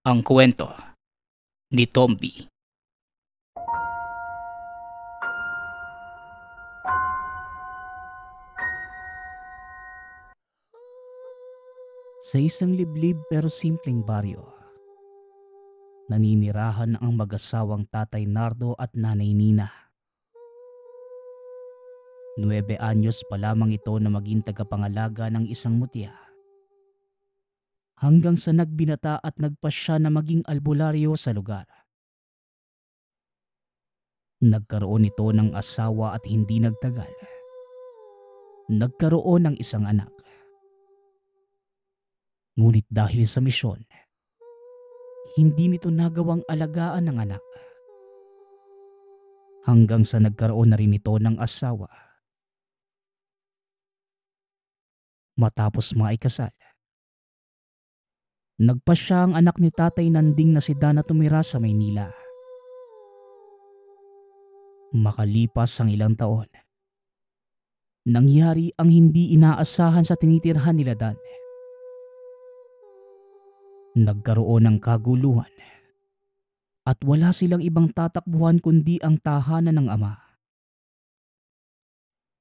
Ang kwento ni Tomby. Sa isang liblib pero simpleng baryo, naninirahan ang mag-asawang Tatay Nardo at Nanay Nina. 9 anyos pa lamang ito na maging tagapangalaga ng isang mutya. Hanggang sa nagbinata at nagpasya na maging albularyo sa lugar. Nagkaroon ito ng asawa at hindi nagtagal. Nagkaroon ng isang anak. Ngunit dahil sa misyon, hindi nito nagawang alagaan ng anak. Hanggang sa nagkaroon na rin ito ng asawa. Matapos maikasal, nagpasya ang anak ni Tatay Nanding na si Dana tumira sa Maynila. Makalipas ang ilang taon, nangyari ang hindi inaasahan sa tinitirhan nila Dan. Nagkaroon ng kaguluhan at wala silang ibang tatakbuhan kundi ang tahanan ng ama.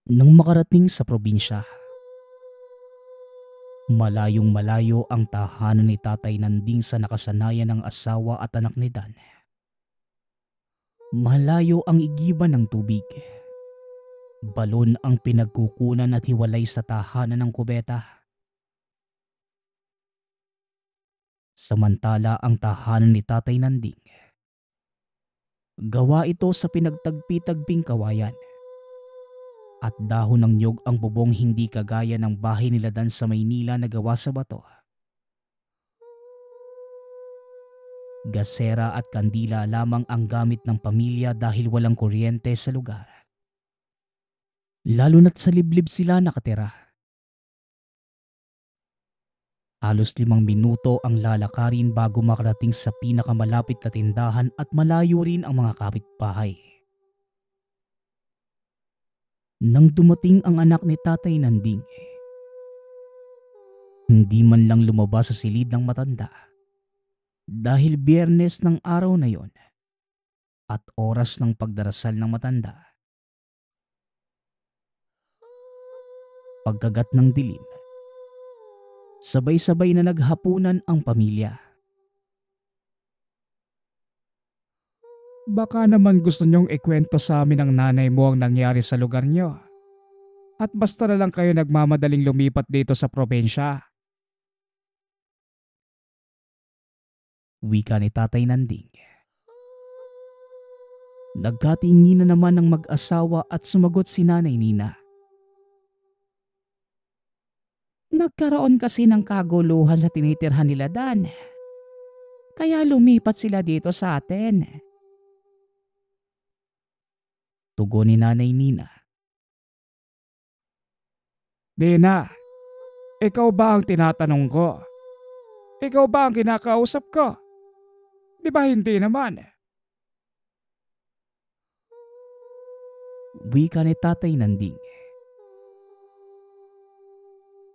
Nang makarating sa probinsya, malayong malayo ang tahanan ni Tatay Nanding sa nakasanayan ng asawa at anak ni Dan. Malayo ang igiban ng tubig. Balon ang pinagkukunan at hiwalay sa tahanan ng kubeta. Samantala ang tahanan ni Tatay Nanding, gawa ito sa pinagtagpi-tagping kawayan. At dahon ng nyog ang bubong, hindi kagaya ng bahay nila Dan sa Maynila na gawa sa bato. Gasera at kandila lamang ang gamit ng pamilya dahil walang kuryente sa lugar. Lalo na't sa liblib sila nakatira. Halos 5 minuto ang lalakarin bago makarating sa pinakamalapit na tindahan at malayo rin ang mga kapitbahay. Nang dumating ang anak ni Tatay Nanding, hindi man lang lumabas sa silid ng matanda dahil Biyernes ng araw na yon at oras ng pagdarasal ng matanda. Pagkagat ng dilim, sabay-sabay na naghapunan ang pamilya. Baka naman gusto niyong ikwento sa amin ng nanay mo ang nangyari sa lugar niyo. At basta na lang kayo nagmamadaling lumipat dito sa probensya. Wika ni Tatay Nanding. Nagkatingin na naman ng mag-asawa at sumagot si Nanay Nina. Nagkaroon kasi ng kaguluhan sa tinitirhan nila Dan. Kaya lumipat sila dito sa atin. Tugon ni Nanay Nina. Dina, ikaw ba ang tinatanong ko? Ikaw ba ang kinakausap ko? Di ba hindi naman? Wika ni Tatay Nanding.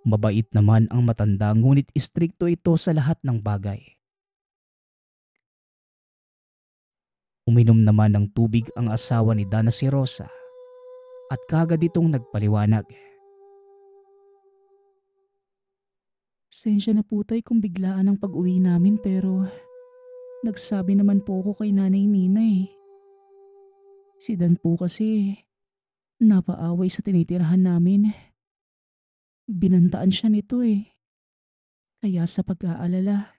Mabait naman ang matanda, ngunit istrikto ito sa lahat ng bagay. Uminom naman ng tubig ang asawa ni Dana, si Rosa, at kagad itong nagpaliwanag. Sensya na po tay kung biglaan ang pag-uwi namin, pero nagsabi naman po ako kay Nanay Nina eh. Si Dan po kasi napaaway sa tinitirahan namin. Binantaan siya nito eh. Kaya sa pag-aalala,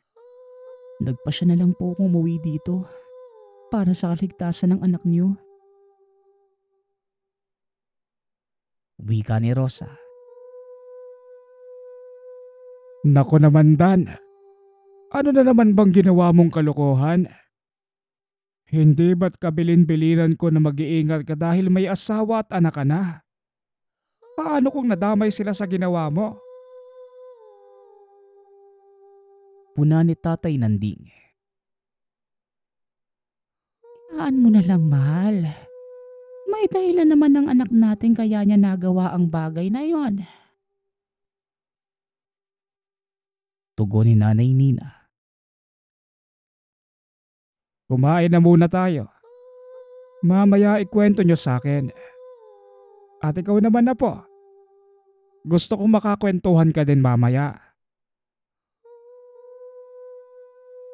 nagpasya na lang po akong umuwi dito para sa kaligtasan ng anak niyo. Wika ni Rosa. Nako naman Dan, ano na naman bang ginawa mong kalokohan? Hindi ba't kabilin-biliran ko na mag-iingat ka dahil may asawa at anak ka na? Paano kung nadamay sila sa ginawa mo? Puna ni Tatay Nanding. Hayaan mo na lang, mahal. May dahilan naman ng anak natin kaya niya nagawa ang bagay na yon. Tugon ni Nanay Nina. Kumain na muna tayo. Mamaya ikwento nyo sa akin. At ikaw naman na po. Gusto kong makakwentuhan ka din mamaya.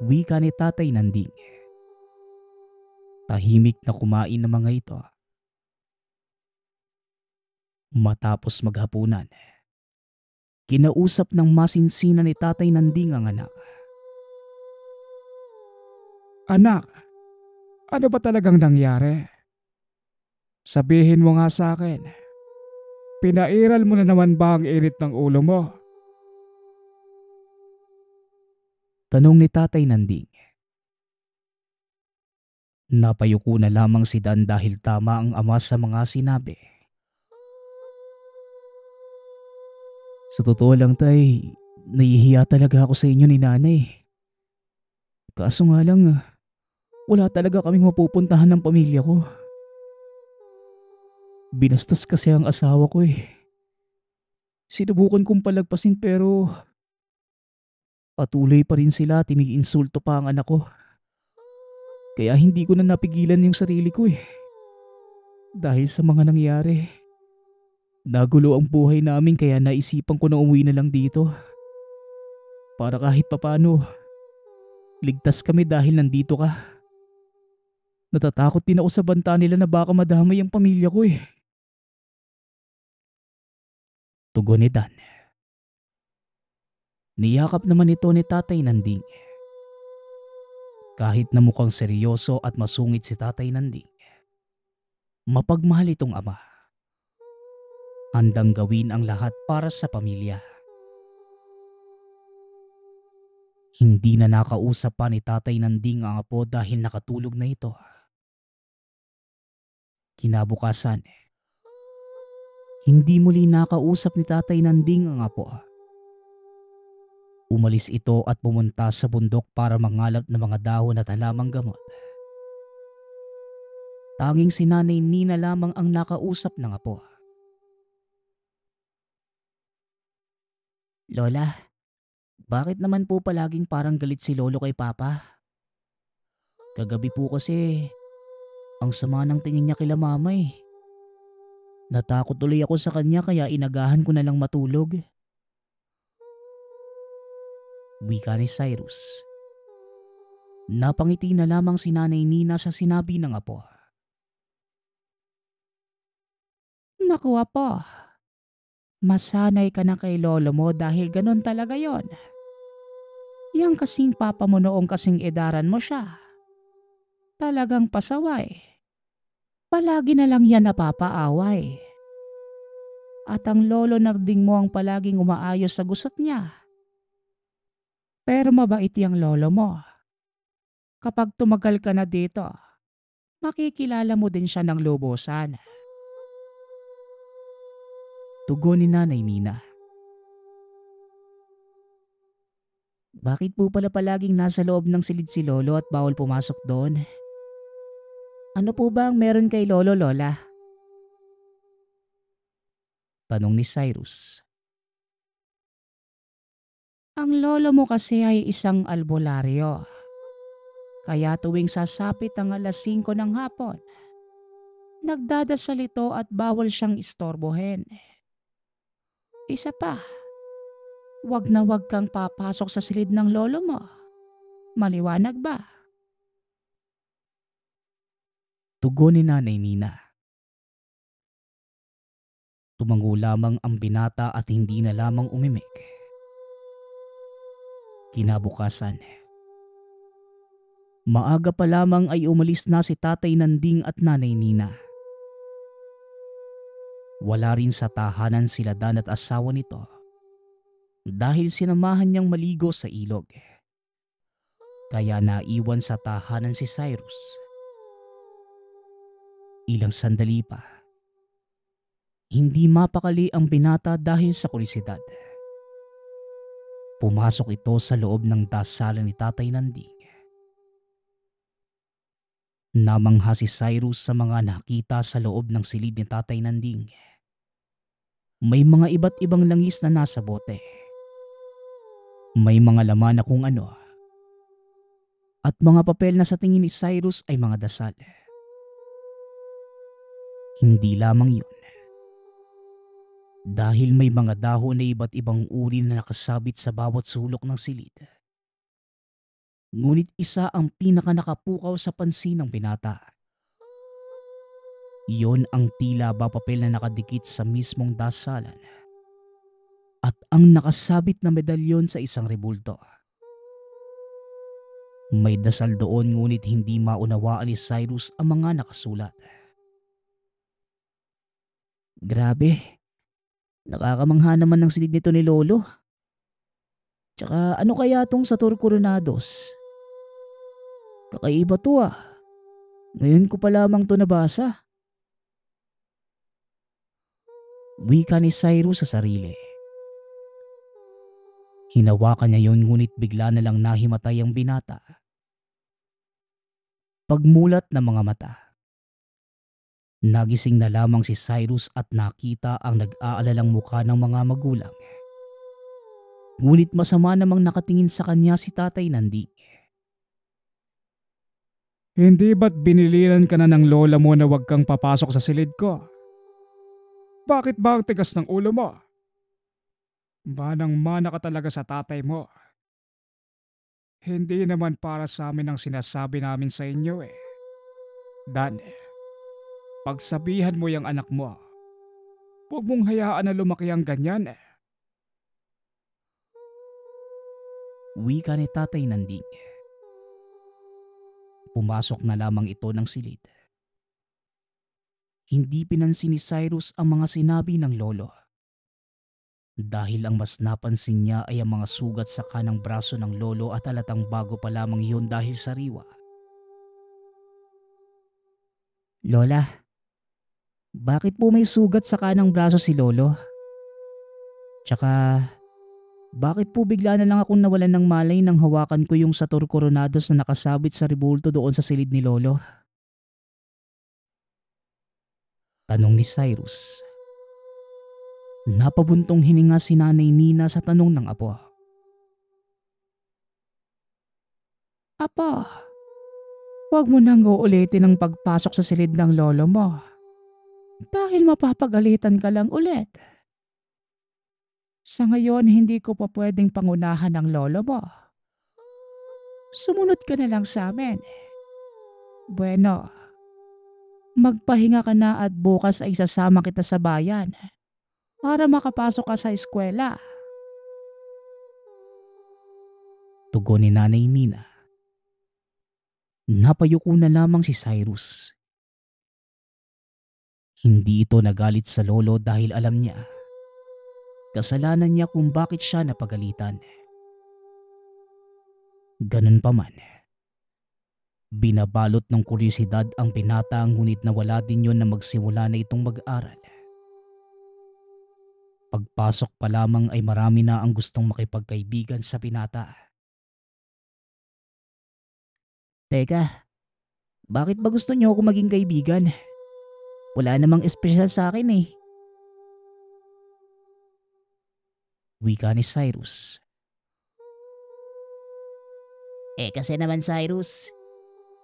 Wika ni Tatay Nanding. Tahimik na kumain ng mga ito. Matapos maghapunan, kinausap ng masinsinan ni Tatay Nanding ang anak. Anak, ano ba talagang nangyari? Sabihin mo nga sa akin. Pinairal mo na naman ba ang init ng ulo mo? Tanong ni Tatay Nanding. Napayuko na lamang si Dan dahil tama ang ama sa mga sinabi. Sa totoo lang tay, nahihiya talaga ako sa inyo ni nanay. Kaso nga lang, wala talaga kaming mapupuntahan ng pamilya ko. Binastos kasi ang asawa ko eh. Sinubukan kong palagpasin pero patuloy pa rin sila at iniinsulto pa ang anak ko. Kaya hindi ko na napigilan yung sarili ko eh. Dahil sa mga nangyari, nagulo ang buhay namin kaya naisipan ko na umuwi na lang dito. Para kahit papano, ligtas kami dahil nandito ka. Natatakot din ako sa banta nila na baka madamay ang pamilya ko eh. Tugon ni Dan. Niyakap naman ito ni Tatay Nanding. Kahit na mukhang seryoso at masungit si Tatay Nanding, mapagmahal itong ama. Handang gawin ang lahat para sa pamilya. Hindi na nakausap pa ni Tatay Nanding ang apo dahil nakatulog na ito. Kinabukasan, hindi muli nakausap ni Tatay Nanding ang apo. Umalis ito at pumunta sa bundok para mangalap ng mga dahon at halamang gamot. Tanging si Nanay Nina lamang ang nakausap ng apo. Lola, bakit naman po palaging parang galit si Lolo kay Papa? Kagabi po kasi, ang sama ng tingin niya kila Mama eh. Natakot tuloy ako sa kanya kaya inagahan ko na lang matulog. Wika ni Cyrus. Napangiti na lamang si Nanay Nina sa sinabi ng apo. Naku apo, masanay ka na kay lolo mo dahil ganun talaga yon. Yang kasing papa mo noong kasing edaran mo siya. Talagang pasaway. Palagi na lang yan napapaaway. At ang lolo Narding mo ang palaging umaayos sa gusot niya. Pero mabait yang lolo mo. Kapag tumagal ka na dito, makikilala mo din siya ng lubusan. Tugon ni Nanay Nina. Bakit po pala palaging nasa loob ng silid si Lolo at bawal pumasok doon? Ano po ba ang meron kay Lolo Lola? Tanong ni Cyrus. Ang lolo mo kasi ay isang albularyo. Kaya tuwing sasapit ang alas 5 ng hapon, nagdadasal ito at bawal siyang istorbohin. Isa pa, wag na wag kang papasok sa silid ng lolo mo. Maliwanag ba? Tugon ni Nanay Nina. Tumango lamang ang binata at hindi na lamang umimik. Kinabukasan, maaga pa lamang ay umalis na si Tatay Nanding at Nanay Nina. Wala rin sa tahanan sila Dan at asawa nito dahil sinamahan niyang maligo sa ilog. Kaya naiwan sa tahanan si Cyrus. Ilang sandali pa, hindi mapakali ang binata dahil sa kurisidad. Pumasok ito sa loob ng dasalan ni Tatay Nanding. Namangha si Cyrus sa mga nakita sa loob ng silid ni Tatay Nanding. May mga iba't ibang langis na nasa bote. May mga laman na kung ano. At mga papel na sa tingin ni Cyrus ay mga dasal. Hindi lamang yun. Dahil may mga dahon na iba't ibang uri na nakasabit sa bawat sulok ng silid. Ngunit isa ang pinaka nakapukaw sa pansin ng binata. Iyon ang tila ba papel na nakadikit sa mismong dasalan. At ang nakasabit na medalyon sa isang rebulto. May dasal doon ngunit hindi maunawaan ni Cyrus ang mga nakasulat. Grabe, nakakamangha naman ng silid nito ni Lolo. Tsaka ano kaya tong Sator Coronados? Kakaiba to ah. Ngayon ko pa lamang to nabasa. Wika ni Cyrus sa sarili. Hinawakan niya yon ngunit bigla na lang nahimatay ang binata. Pagmulat ng mga mata. Nagising na lamang si Cyrus at nakita ang nag-aalalang mukha ng mga magulang. Ngunit masama namang nakatingin sa kanya si Tatay Nanding. Hindi ba't biniliran ka na ng lola mo na huwag kang papasok sa silid ko? Bakit ba ang tigas ng ulo mo? Manang-mana ka talaga sa tatay mo. Hindi naman para sa amin ang sinasabi namin sa inyo eh. Dan, pagsabihan mo yung anak mo. Huwag mong hayaan na lumaki ang ganyan eh. Wika ni Tatay Nanding. Pumasok na lamang ito ng silid. Hindi pinansin ni Cyrus ang mga sinabi ng lolo. Dahil ang mas napansin niya ay ang mga sugat sa kanang braso ng lolo at halatang bago pa lamang iyon dahil sa riwa. Lola, bakit po may sugat sa kanang braso si Lolo? Tsaka, bakit po bigla na lang akong nawalan ng malay nang hawakan ko yung Sator Coronados na nakasabit sa rebulto doon sa silid ni Lolo? Tanong ni Cyrus. Napabuntong hininga si Nanay Nina sa tanong ng apo. Apo, huwag mo nang uulitin ang pagpasok sa silid ng lolo mo. Dahil mapapagalitan ka lang ulit. Sa ngayon, hindi ko pa pwedeng pangunahan ng lolo mo. Sumunod ka na lang sa amin. Bueno, magpahinga ka na at bukas ay sasama kita sa bayan para makapasok ka sa eskwela. Tugon ni Nanay Nina. Napayuko na lamang si Cyrus. Hindi ito nagalit sa lolo dahil alam niya. Kasalanan niya kung bakit siya napagalitan. Ganun pa man. Binabalot ng kuryosidad ang binata ngunit nawala din yon na magsimula na itong mag-aral. Pagpasok pa lamang ay marami na ang gustong makipagkaibigan sa binata. Teka, bakit ba gusto niyo ako maging kaibigan? Wala namang espesyal sa akin eh. Wika ni Cyrus. Kasi naman Cyrus,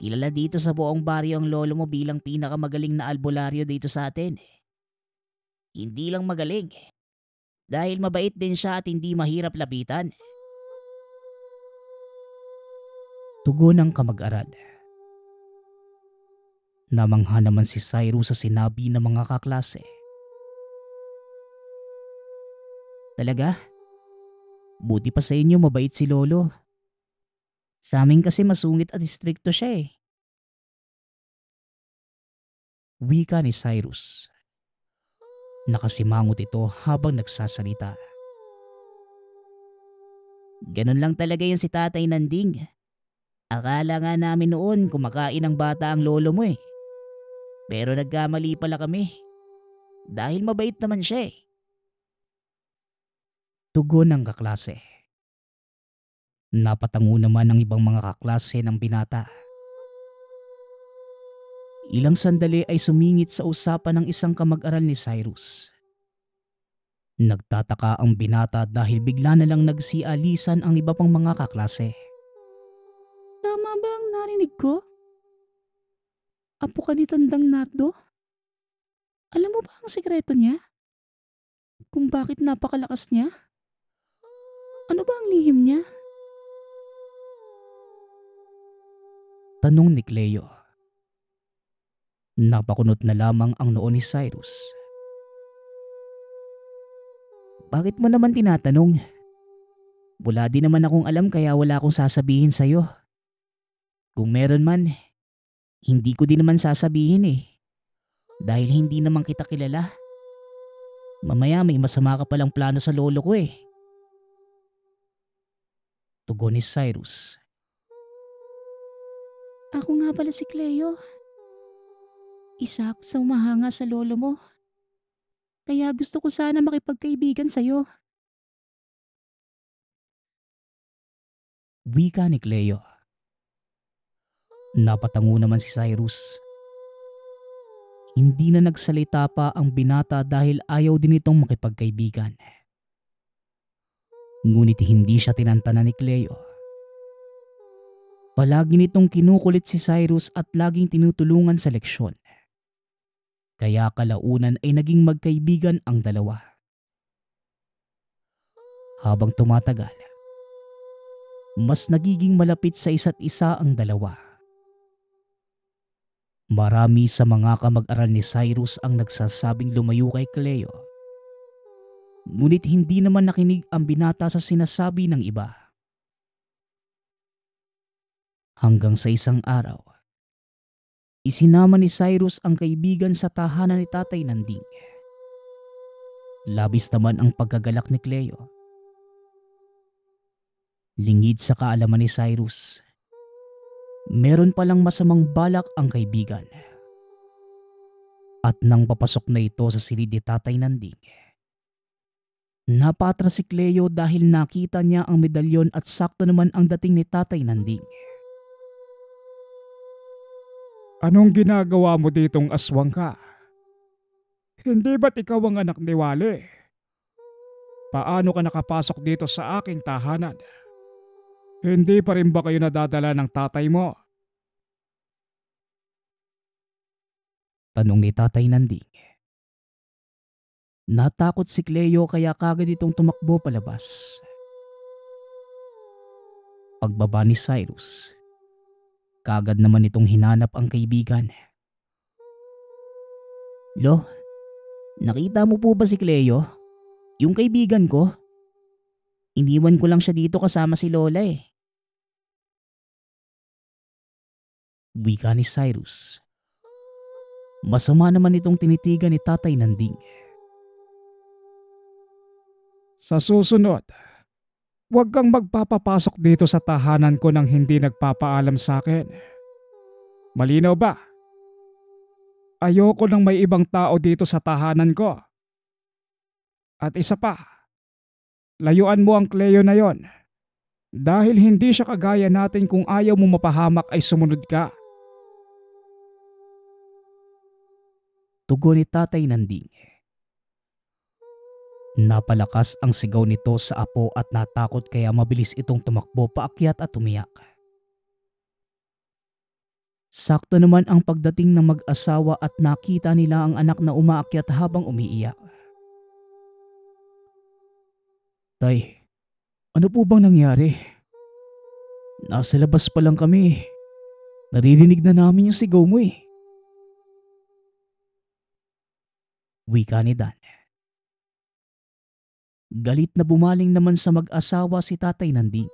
kilala dito sa buong baryo ang lolo mo bilang pinakamagaling na albularyo dito sa atin. Hindi lang magaling, dahil mabait din siya at hindi mahirap lapitan. Tugon ng kamag-aral. Namangha naman si Cyrus sa sinabi ng mga kaklase. Talaga? Buti pa sa inyo mabait si Lolo. Sa amin kasi masungit at istrikto siya eh. Wika ni Cyrus. Nakasimangot ito habang nagsasalita. Ganun lang talaga yung si Tatay Nanding. Akala nga namin noon kumakain ng bata ang lolo mo eh. Pero nagkamali pala kami. Dahil mabait naman siya eh. Tugon ng kaklase. Napatango naman ang ibang mga kaklase ng binata. Ilang sandali ay sumingit sa usapan ng isang kamag-aral ni Cyrus. Nagtataka ang binata dahil bigla na lang nagsialisan ang iba pang mga kaklase. Tama ba ang narinig ko? Apo ka ni Tandang Nardo? Alam mo ba ang sikreto niya? Kung bakit napakalakas niya? Ano ba ang lihim niya? Tanong ni Cleo. Napakunot na lamang ang noo ni Cyrus. Bakit mo naman tinatanong? Wala din naman akong alam kaya wala akong sasabihin sa'yo. Kung meron man, hindi ko din naman sasabihin eh. Dahil hindi naman kita kilala. Mamaya may masama ka palang plano sa lolo ko eh. Tugon ni Cyrus. Ako nga pala si Cleo. Isa ako sa umahanga sa lolo mo. Kaya gusto ko sana makipagkaibigan sa'yo. Wika ni Cleo. Napatango naman si Cyrus. Hindi na nagsalita pa ang binata dahil ayaw din itong makipagkaibigan. Ngunit hindi siya tinantanan ni Cleo. Palagi nitong kinukulit si Cyrus at laging tinutulungan sa leksyon. Kaya kalaunan ay naging magkaibigan ang dalawa. Habang tumatagal, mas nagiging malapit sa isa't isa ang dalawa. Marami sa mga kamag-aral ni Cyrus ang nagsasabing lumayo kay Cleo. Ngunit hindi naman nakinig ang binata sa sinasabi ng iba. Hanggang sa isang araw, isinama ni Cyrus ang kaibigan sa tahanan ni Tatay Nanding. Labis naman ang pagkagalak ni Cleo. Lingid sa kaalaman ni Cyrus, meron palang masamang balak ang kaibigan. At nang papasok na ito sa silid ni Tatay Nanding, napatras si Cleo dahil nakita niya ang medalyon at sakto naman ang dating ni Tatay Nanding. Anong ginagawa mo ditong aswang ka? Hindi ba't ikaw ang anak ni Wally? Paano ka nakapasok dito sa aking tahanan? Hindi pa rin ba kayo nadadala ng tatay mo? Tanong ni Tatay Nanding. Natakot si Cleo kaya kagad itong tumakbo palabas. Pagbaba ni Cyrus, kagad naman itong hinanap ang kaibigan. Lo, nakita mo po ba si Cleo? Yung kaibigan ko? Iniwan ko lang siya dito kasama si Lola eh. Wika ni Cyrus. Masama naman itong tinitigan ni Tatay Nanding. Sa susunod, huwag kang magpapapasok dito sa tahanan ko nang hindi nagpapaalam sa akin. Malinaw ba? Ayoko nang may ibang tao dito sa tahanan ko. At isa pa, layuan mo ang Cleo na yon. Dahil hindi siya kagaya natin kung ayaw mo mapahamak ay sumunod ka. Tugon ni Tatay Nanding. Napalakas ang sigaw nito sa apo at natakot kaya mabilis itong tumakbo paakyat at umiyak. Sakto naman ang pagdating ng mag-asawa at nakita nila ang anak na umaakyat habang umiiyak. Tay, ano po bang nangyari? Nasa labas pa lang kami. Naririnig na namin yung sigaw mo eh. Wika ni Dan. Galit na bumaling naman sa mag-asawa si Tatay Nanding.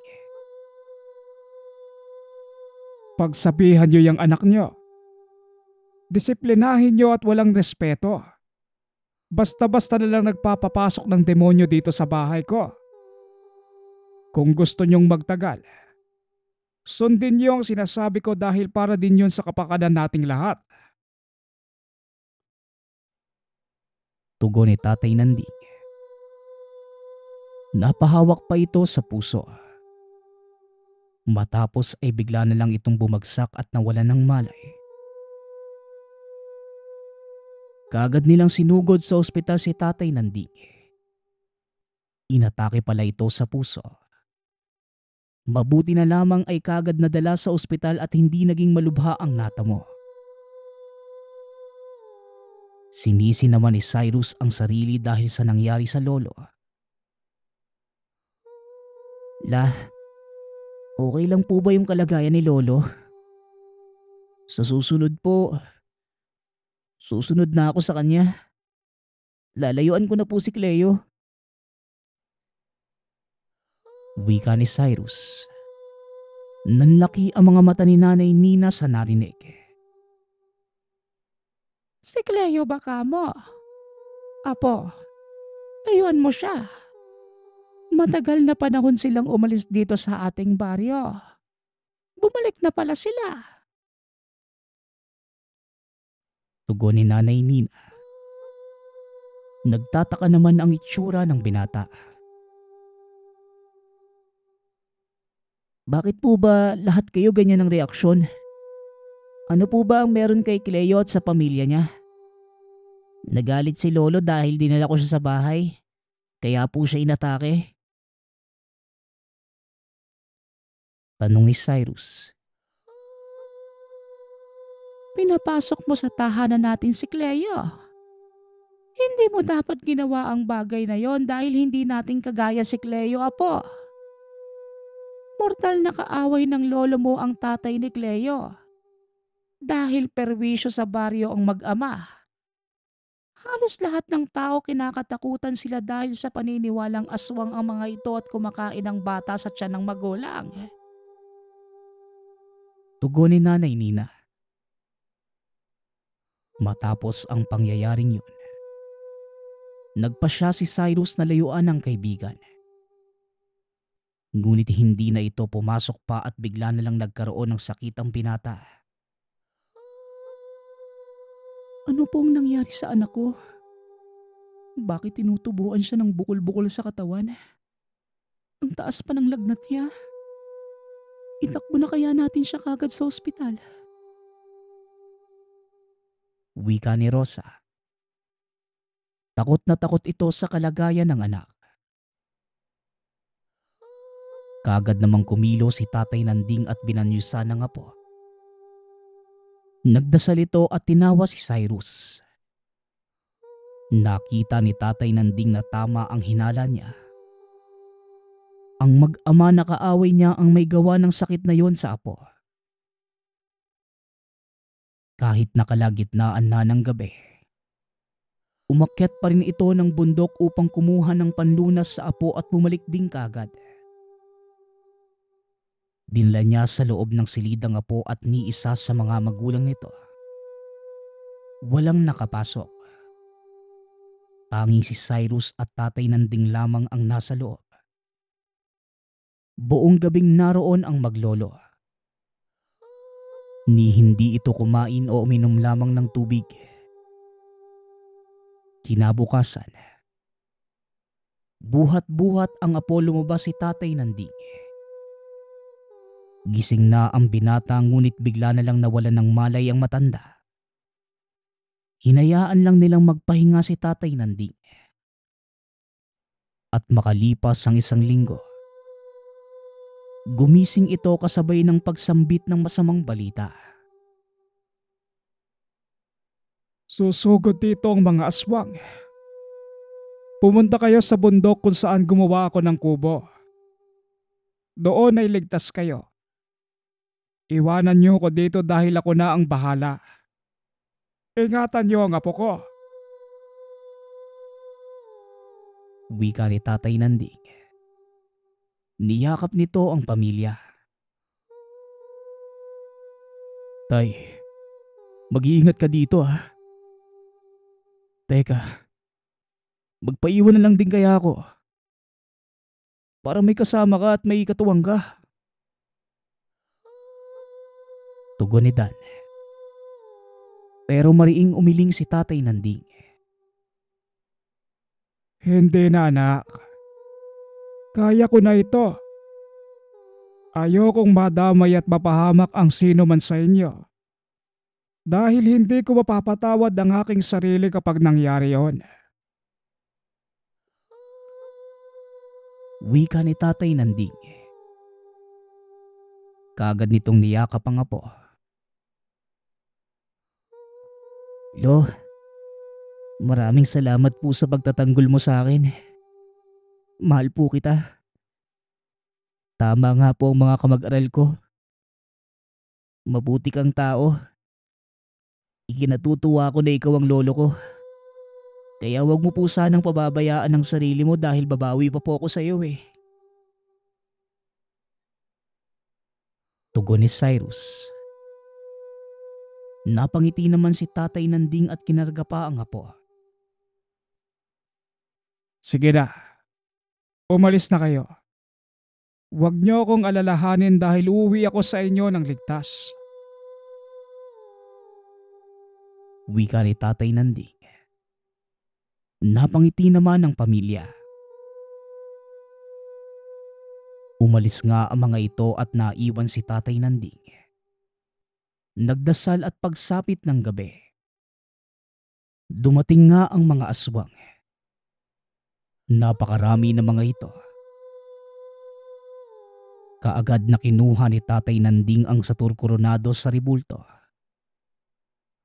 Pagsabihan niyo yung anak niyo. Disiplinahin niyo at walang respeto. Basta-basta na lang nagpapapasok ng demonyo dito sa bahay ko. Kung gusto niyong magtagal, sundin niyo ang sinasabi ko dahil para din yun sa kapakanan nating lahat. Tugon ni Tatay Nanding. Napahawak pa ito sa puso. Matapos ay bigla na lang itong bumagsak at nawalan ng malay. Kaagad nilang sinugod sa ospital si Tatay Nanding. Inatake pala ito sa puso. Mabuti na lamang ay kagad nadala sa ospital at hindi naging malubha ang natamo. Sinisi naman ni Cyrus ang sarili dahil sa nangyari sa lolo. Okay lang po ba yung kalagayan ni lolo? Sa susunod po, susunod na ako sa kanya. Lalayuan ko na po si Cleo. Wika ni Cyrus. Nanlaki ang mga mata ni Nanay Nina sa narinig. Si Cleo ba ka mo? Apo, layuan mo siya. Matagal na panahon silang umalis dito sa ating baryo. Bumalik na pala sila. Tugon ni Nanay Nina. Nagtataka naman ang itsura ng binata. Bakit po ba lahat kayo ganyan ng reaksyon? Ano po ba ang meron kay Cleo at sa pamilya niya? Nagalit si lolo dahil dinala ko siya sa bahay. Kaya po siya inatake. Tanong ni Cyrus. Pinapasok mo sa tahanan natin si Cleo. Hindi mo dapat ginawa ang bagay na yon dahil hindi natin kagaya si Cleo, apo. Mortal na kaaway ng lolo mo ang tatay ni Cleo. Dahil perwisyo sa baryo ang mag-ama. Halos lahat ng tao kinakatakutan sila dahil sa paniniwalang aswang ang mga ito at kumakain ng bata sa tiyan ng magulang. Tugon ni Nanay Nina. Matapos ang pangyayaring yun, nagpasya si Cyrus na layuan ng kaibigan. Ngunit hindi na ito pumasok pa at bigla na lang nagkaroon ng sakit ang binata. Ano pong nangyari sa anak ko? Bakit tinutubuan siya ng bukol-bukol sa katawan? Ang taas pa ng lagnat niya. Itakbo na kaya natin siya kagad sa ospital? Wika ni Rosa. Takot na takot ito sa kalagayan ng anak. Kagad namang kumilo si Tatay Nanding at binanyusa ng apo. Nagdasal ito at tinawa si Cyrus. Nakita ni Tatay Nanding na tama ang hinala niya. Ang mag-ama na kaaway niya ang may gawa ng sakit na yon sa apo. Kahit nakalagitnaan na ng gabi, umakyat pa rin ito ng bundok upang kumuha ng panlunas sa apo at bumalik din kagad. Dinala niya sa loob ng silidang apo at ni isa sa mga magulang nito. Walang nakapasok. Tanging si Cyrus at Tatay Nanding lamang ang nasa loob. Buong gabing naroon ang maglolo. Ni hindi ito kumain o uminom lamang ng tubig. Kinabukasan, buhat-buhat ang apo lumabas si Tatay Nanding. Gising na ang binata ngunit bigla na lang nawalan ng malay ang matanda. Hinayaan lang nilang magpahinga si Tatay Nanding. At makalipas ang 1 linggo, gumising ito kasabay ng pagsambit ng masamang balita. Susugod dito ang mga aswang. Pumunta kayo sa bundok kung saan gumawa ako ng kubo. Doon ay ligtas kayo. Iwanan niyo ko dito dahil ako na ang bahala. Ingatan niyo ang apo ko. Wika ni Tatay Nanding. Niyakap nito ang pamilya. Tay, mag-iingat ka dito ha. Teka, magpaiwan na lang din kaya ako. Para may kasama ka at may katuwang ka. Tugon ni Dan. Pero mariing umiling si Tatay Nanding. Hindi na anak. Kaya ko na ito. Ayokong madamay at mapahamak ang sino man sa inyo. Dahil hindi ko mapapatawad ang aking sarili kapag nangyari yon. Wika ni Tatay Nanding. Kaagad nitong niyakap ang apo. Lo, maraming salamat po sa pagtatanggol mo sa akin. Mahal po kita. Tama nga po ang mga kamag-aral ko. Mabuti kang tao. Ikinatutuwa ko na ikaw ang lolo ko. Kaya wag mo po sanang pababayaan ang sarili mo dahil babawi pa po ako sa iyo eh. Tugon ni Cyrus. Napangiti naman si Tatay Nanding at kinarga pa ang apo. Sige na, umalis na kayo. Huwag niyo akong alalahanin dahil uuwi ako sa inyo ng ligtas. Wika ni Tatay Nanding. Napangiti naman ang pamilya. Umalis nga ang mga ito at naiwan si Tatay Nanding. Nagdasal at pagsapit ng gabi. Dumating nga ang mga aswang. Napakarami ng mga ito. Kaagad na kinuha ni Tatay Nanding ang Satur Coronado sa ribulto.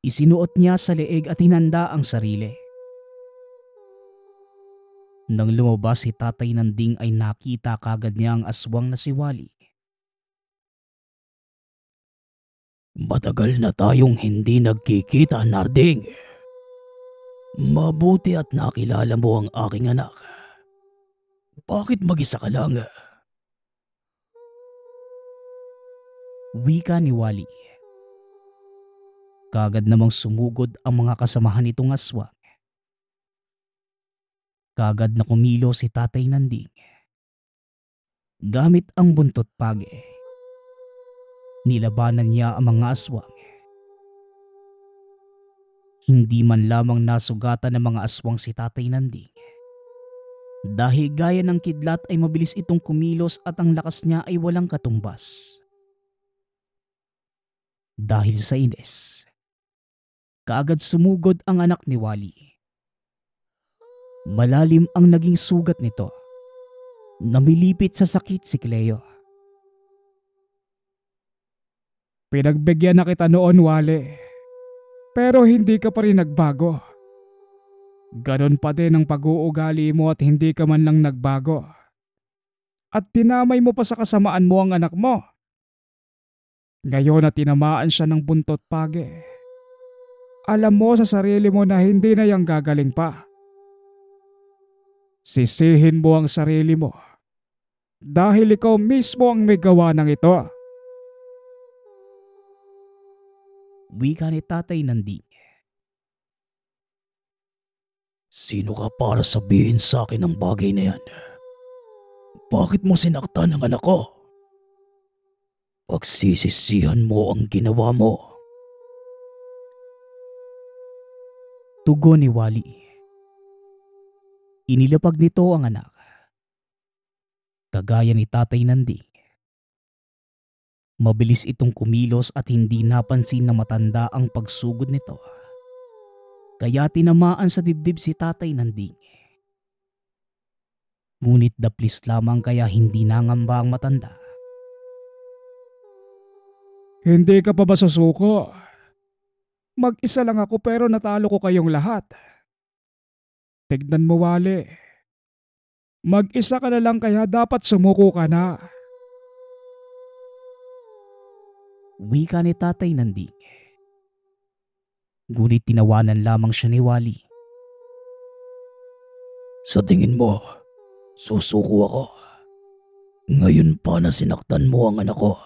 Isinuot niya sa leeg at hinanda ang sarili. Nang lumabas si Tatay Nanding ay nakita kaagad niya ang aswang na si Wally. Matagal na tayong hindi nagkikita, Narding. Mabuti at nakilala mo ang aking anak. Bakit mag-isa ka lang? Wika ni Wally. Kaagad namang sumugod ang mga kasamahan nitong aswang. Kaagad na kumilo si Tatay Nanding. Gamit ang buntot page. Nilabanan niya ang mga aswang. Hindi man lamang nasugatan ng mga aswang si Tatay Nanding. Dahil gaya ng kidlat ay mabilis itong kumilos at ang lakas niya ay walang katumbas. Dahil sa inis, kaagad sumugod ang anak ni Wally. Malalim ang naging sugat nito. Namilipit sa sakit si Cleo. Pinagbigyan na kita noon, Wally. Pero hindi ka pa rin nagbago. Ganon pa din ang pag-uugali mo at hindi ka man lang nagbago. At tinamay mo pa sa kasamaan mo ang anak mo. Ngayon na tinamaan siya ng buntot page. Alam mo sa sarili mo na hindi na yang gagaling pa. Sisihin mo ang sarili mo. Dahil ikaw mismo ang may gawa ng ito. Wika ni Tatay Nanding. Sino ka para sabihin sa akin ang bagay na yan? Bakit mo sinaktan ang anak ko? Pagsisisihan mo ang ginawa mo. Tugon ni Wally. Inilapag nito ang anak. Kagaya ni Tatay Nanding. Mabilis itong kumilos at hindi napansin na matanda ang pagsugod nito. Kaya tinamaan sa dibdib si Tatay Nanding. Ngunit daplis lamang kaya hindi nangamba ang matanda. Hindi ka pa ba susuko? Mag-isa lang ako pero natalo ko kayong lahat. Tignan mo, Wally. Mag-isa ka na lang kaya dapat sumuko ka na. Wika ni Tatay Nanding. Ngunit tinawanan lamang siya ni Wally. Sa tingin mo, susuko ako. Ngayon pa na sinaktan mo ang anak ko.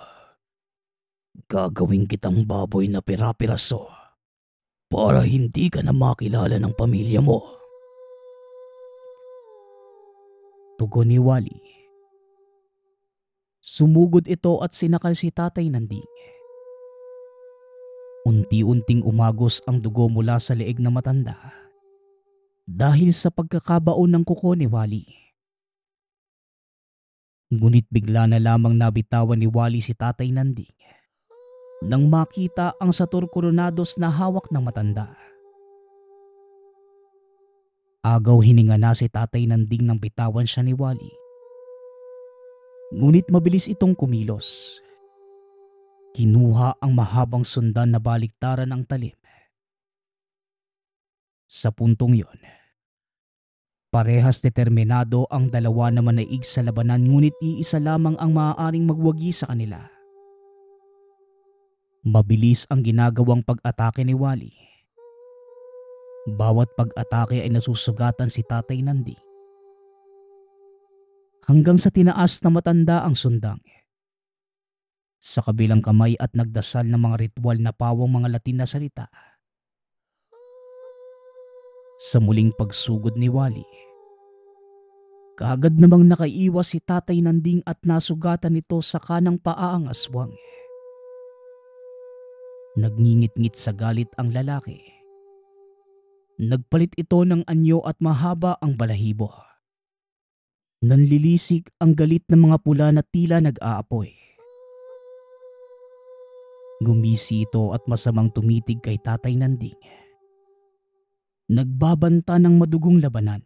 Gagawin kitang baboy na pira-piraso para hindi ka na makilala ng pamilya mo. Tugon ni Wally. Sumugod ito at sinakal si Tatay Nanding. Unti-unting umagos ang dugo mula sa leeg ng matanda dahil sa pagkakabaon ng kuko ni Wally. Ngunit bigla na lamang nabitawan ni Wally si Tatay Nanding nang makita ang Satur Coronados na hawak ng matanda. Agaw hininga na si Tatay Nanding nang bitawan siya ni Wally. Ngunit mabilis itong kumilos. Kinuha ang mahabang sundan na baliktaran ng talim. Sa puntong yon, parehas determinado ang dalawa na manaig sa labanan, ngunit iisa lamang ang maaaring magwagi sa kanila. Mabilis ang ginagawang pag-atake ni Wally. Bawat pag-atake ay nasusugatan si Tatay Nanding. Hanggang sa tinaas na matanda ang sundang sa kabilang kamay at nagdasal ng mga ritual na pawang mga Latin na salita. Sa muling pagsugod ni Wally, kaagad namang nakaiwas si Tatay Nanding at nasugatan nito sa kanang paa ang aswang. Nagngingit-ngit sa galit ang lalaki. Nagpalit ito ng anyo at mahaba ang balahibo. Nanlilisik ang galit ng mga pula na tila nag-aapoy. Gumisi ito at masamang tumitig kay Tatay Nanding. Nagbabanta ng madugong labanan.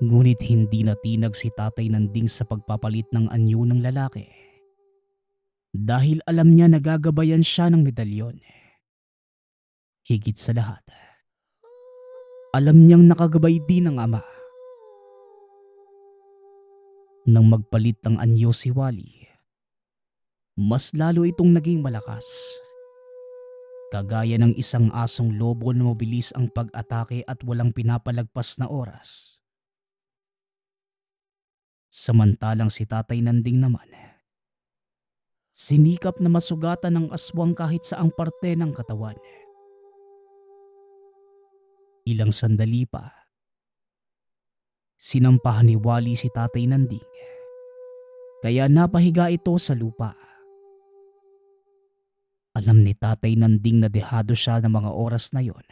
Ngunit hindi natinag si Tatay Nanding sa pagpapalit ng anyo ng lalaki. Dahil alam niya na gagabayan siya ng medalyon. Higit sa lahat, alam niyang nakagabay din ng ama. Nang magpalit ng anyo si Wally, mas lalo itong naging malakas. Kagaya ng isang asong lobo na mabilis ang pag-atake at walang pinapalagpas na oras. Samantalang si Tatay Nanding naman, sinikap na masugatan ng aswang kahit saang parte ng katawan. Ilang sandali pa, sinampahan ni Wally si Tatay Nanding, kaya napahiga ito sa lupa. Alam ni Tatay Nanding na dehado siya ng mga oras na yon.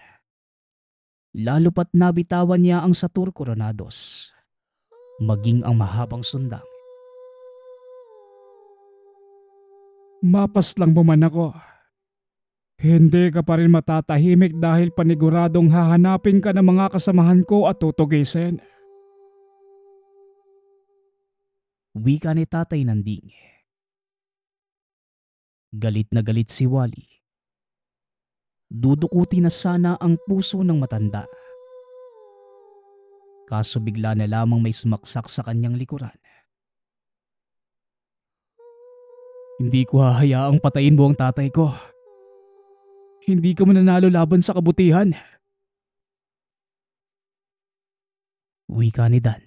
Lalo pat nabitawan niya ang Satur Coronados, maging ang mahabang sundang. Mapas lang mo man ako. Hindi ka pa rin matatahimik dahil paniguradong hahanapin ka ng mga kasamahan ko at tutugisin. Wika ni Tatay Nanding. Galit na galit si Wally. Dudukuti na sana ang puso ng matanda. Kaso bigla na lamang may sumaksak sa kanyang likuran. Hindi ko hahayaang patayin mo ang tatay ko. Hindi ka mananalo laban sa kabutihan. Wika ni Dan.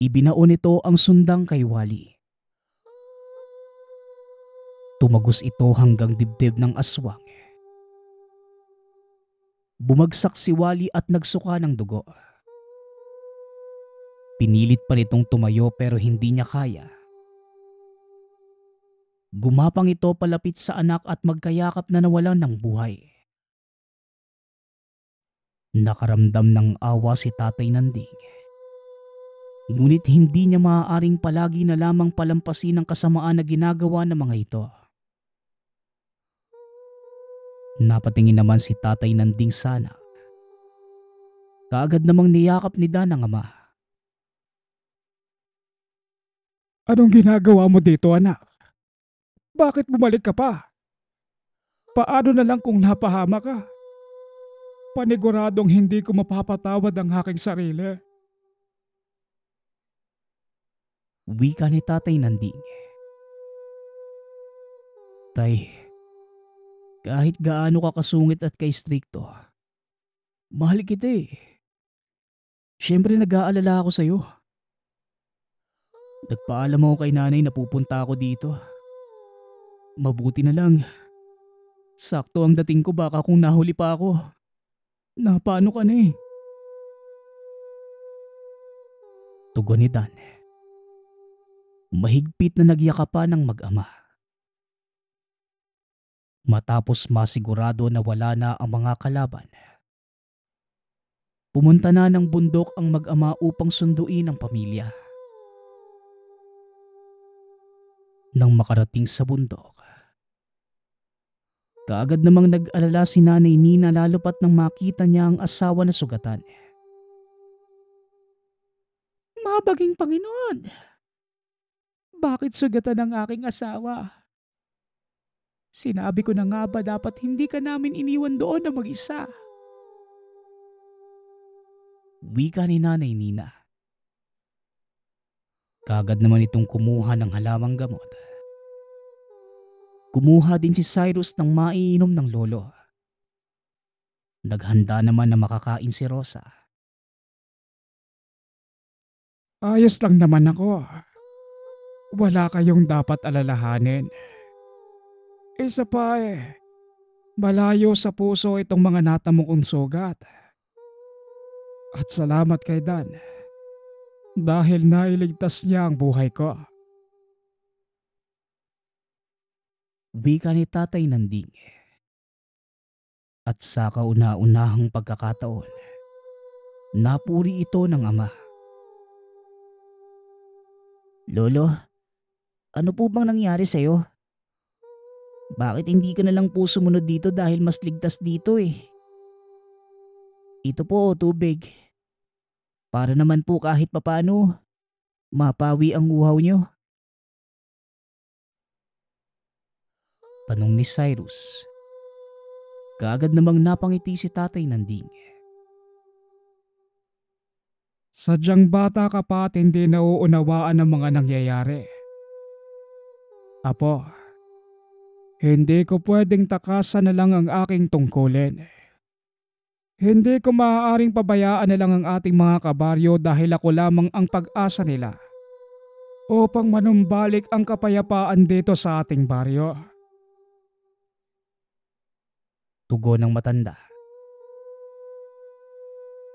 Ibinaon nito ang sundang kay Wally. Tumagos ito hanggang dibdib ng aswang. Bumagsak si Wally at nagsuka ng dugo. Pinilit pa nitong tumayo pero hindi niya kaya. Gumapang ito palapit sa anak at magkayakap na nawalan ng buhay. Nakaramdam ng awa si Tatay Nanding. Ngunit hindi niya maaaring palagi na lamang palampasin ang kasamaan na ginagawa ng mga ito. Napatingin naman si Tatay Nanding sa anak. Kaagad namang niyakap ni Dan ang ama. Anong ginagawa mo dito, anak? Bakit bumalik ka pa? Paano na lang kung napahama ka? Paniguradong hindi ko mapapatawad ang aking sarili. Wika ni Tatay Nanding. Tay, kahit gaano ka kasungit at kay strikto, mahal kita eh. Siyempre nag-aalala ako sa'yo. Nagpaalam ako kay nanay na pupunta ako dito. Mabuti na lang. Sakto ang dating ko, baka kung nahuli pa ako. Napaano ka na eh. Tugon ni Dan. Mahigpit na nagyakapan ng mag-ama. Matapos masigurado na wala na ang mga kalaban, pumunta na ng bundok ang mag-ama upang sunduin ang pamilya. Nang makarating sa bundok, kaagad namang nag-alala si Nanay Nina lalo pat nang makita niya ang asawa na sugatan. Mabaging Panginoon! Bakit sugatan ang aking asawa? Sinabi ko na nga ba dapat hindi ka namin iniwan doon na mag-isa? Wika ni Nanay Nina. Kagad naman itong kumuha ng halamang gamot. Kumuha din si Cyrus ng maiinom ng lolo. Naghanda naman na makakain si Rosa. Ayos lang naman ako. Wala kayong dapat alalahanin. Isa pa malayo sa puso itong mga natamo kong sugat. At salamat kay Dan dahil nailigtas niya ang buhay ko. Wika ni Tatay Nanding. At sa kauna-unahang pagkakataon, napuri ito ng ama. Lolo, ano po bang nangyari sa'yo? Bakit hindi ka na lang po sumunod dito dahil mas ligtas dito eh? Ito po tubig. Para naman po kahit papano, mapawi ang uhaw nyo. Tanong ni Cyrus. Kaagad namang napangiti si Tatay Nanding. Sadyang bata ka pa at hindi nauunawaan ang mga nangyayari. Apo, hindi ko pwedeng takasan na lang ang aking tungkulin. Hindi ko maaaring pabayaan na lang ang ating mga kabaryo dahil ako lamang ang pag-asa nila upang manumbalik ang kapayapaan dito sa ating baryo. Tugon ng matanda.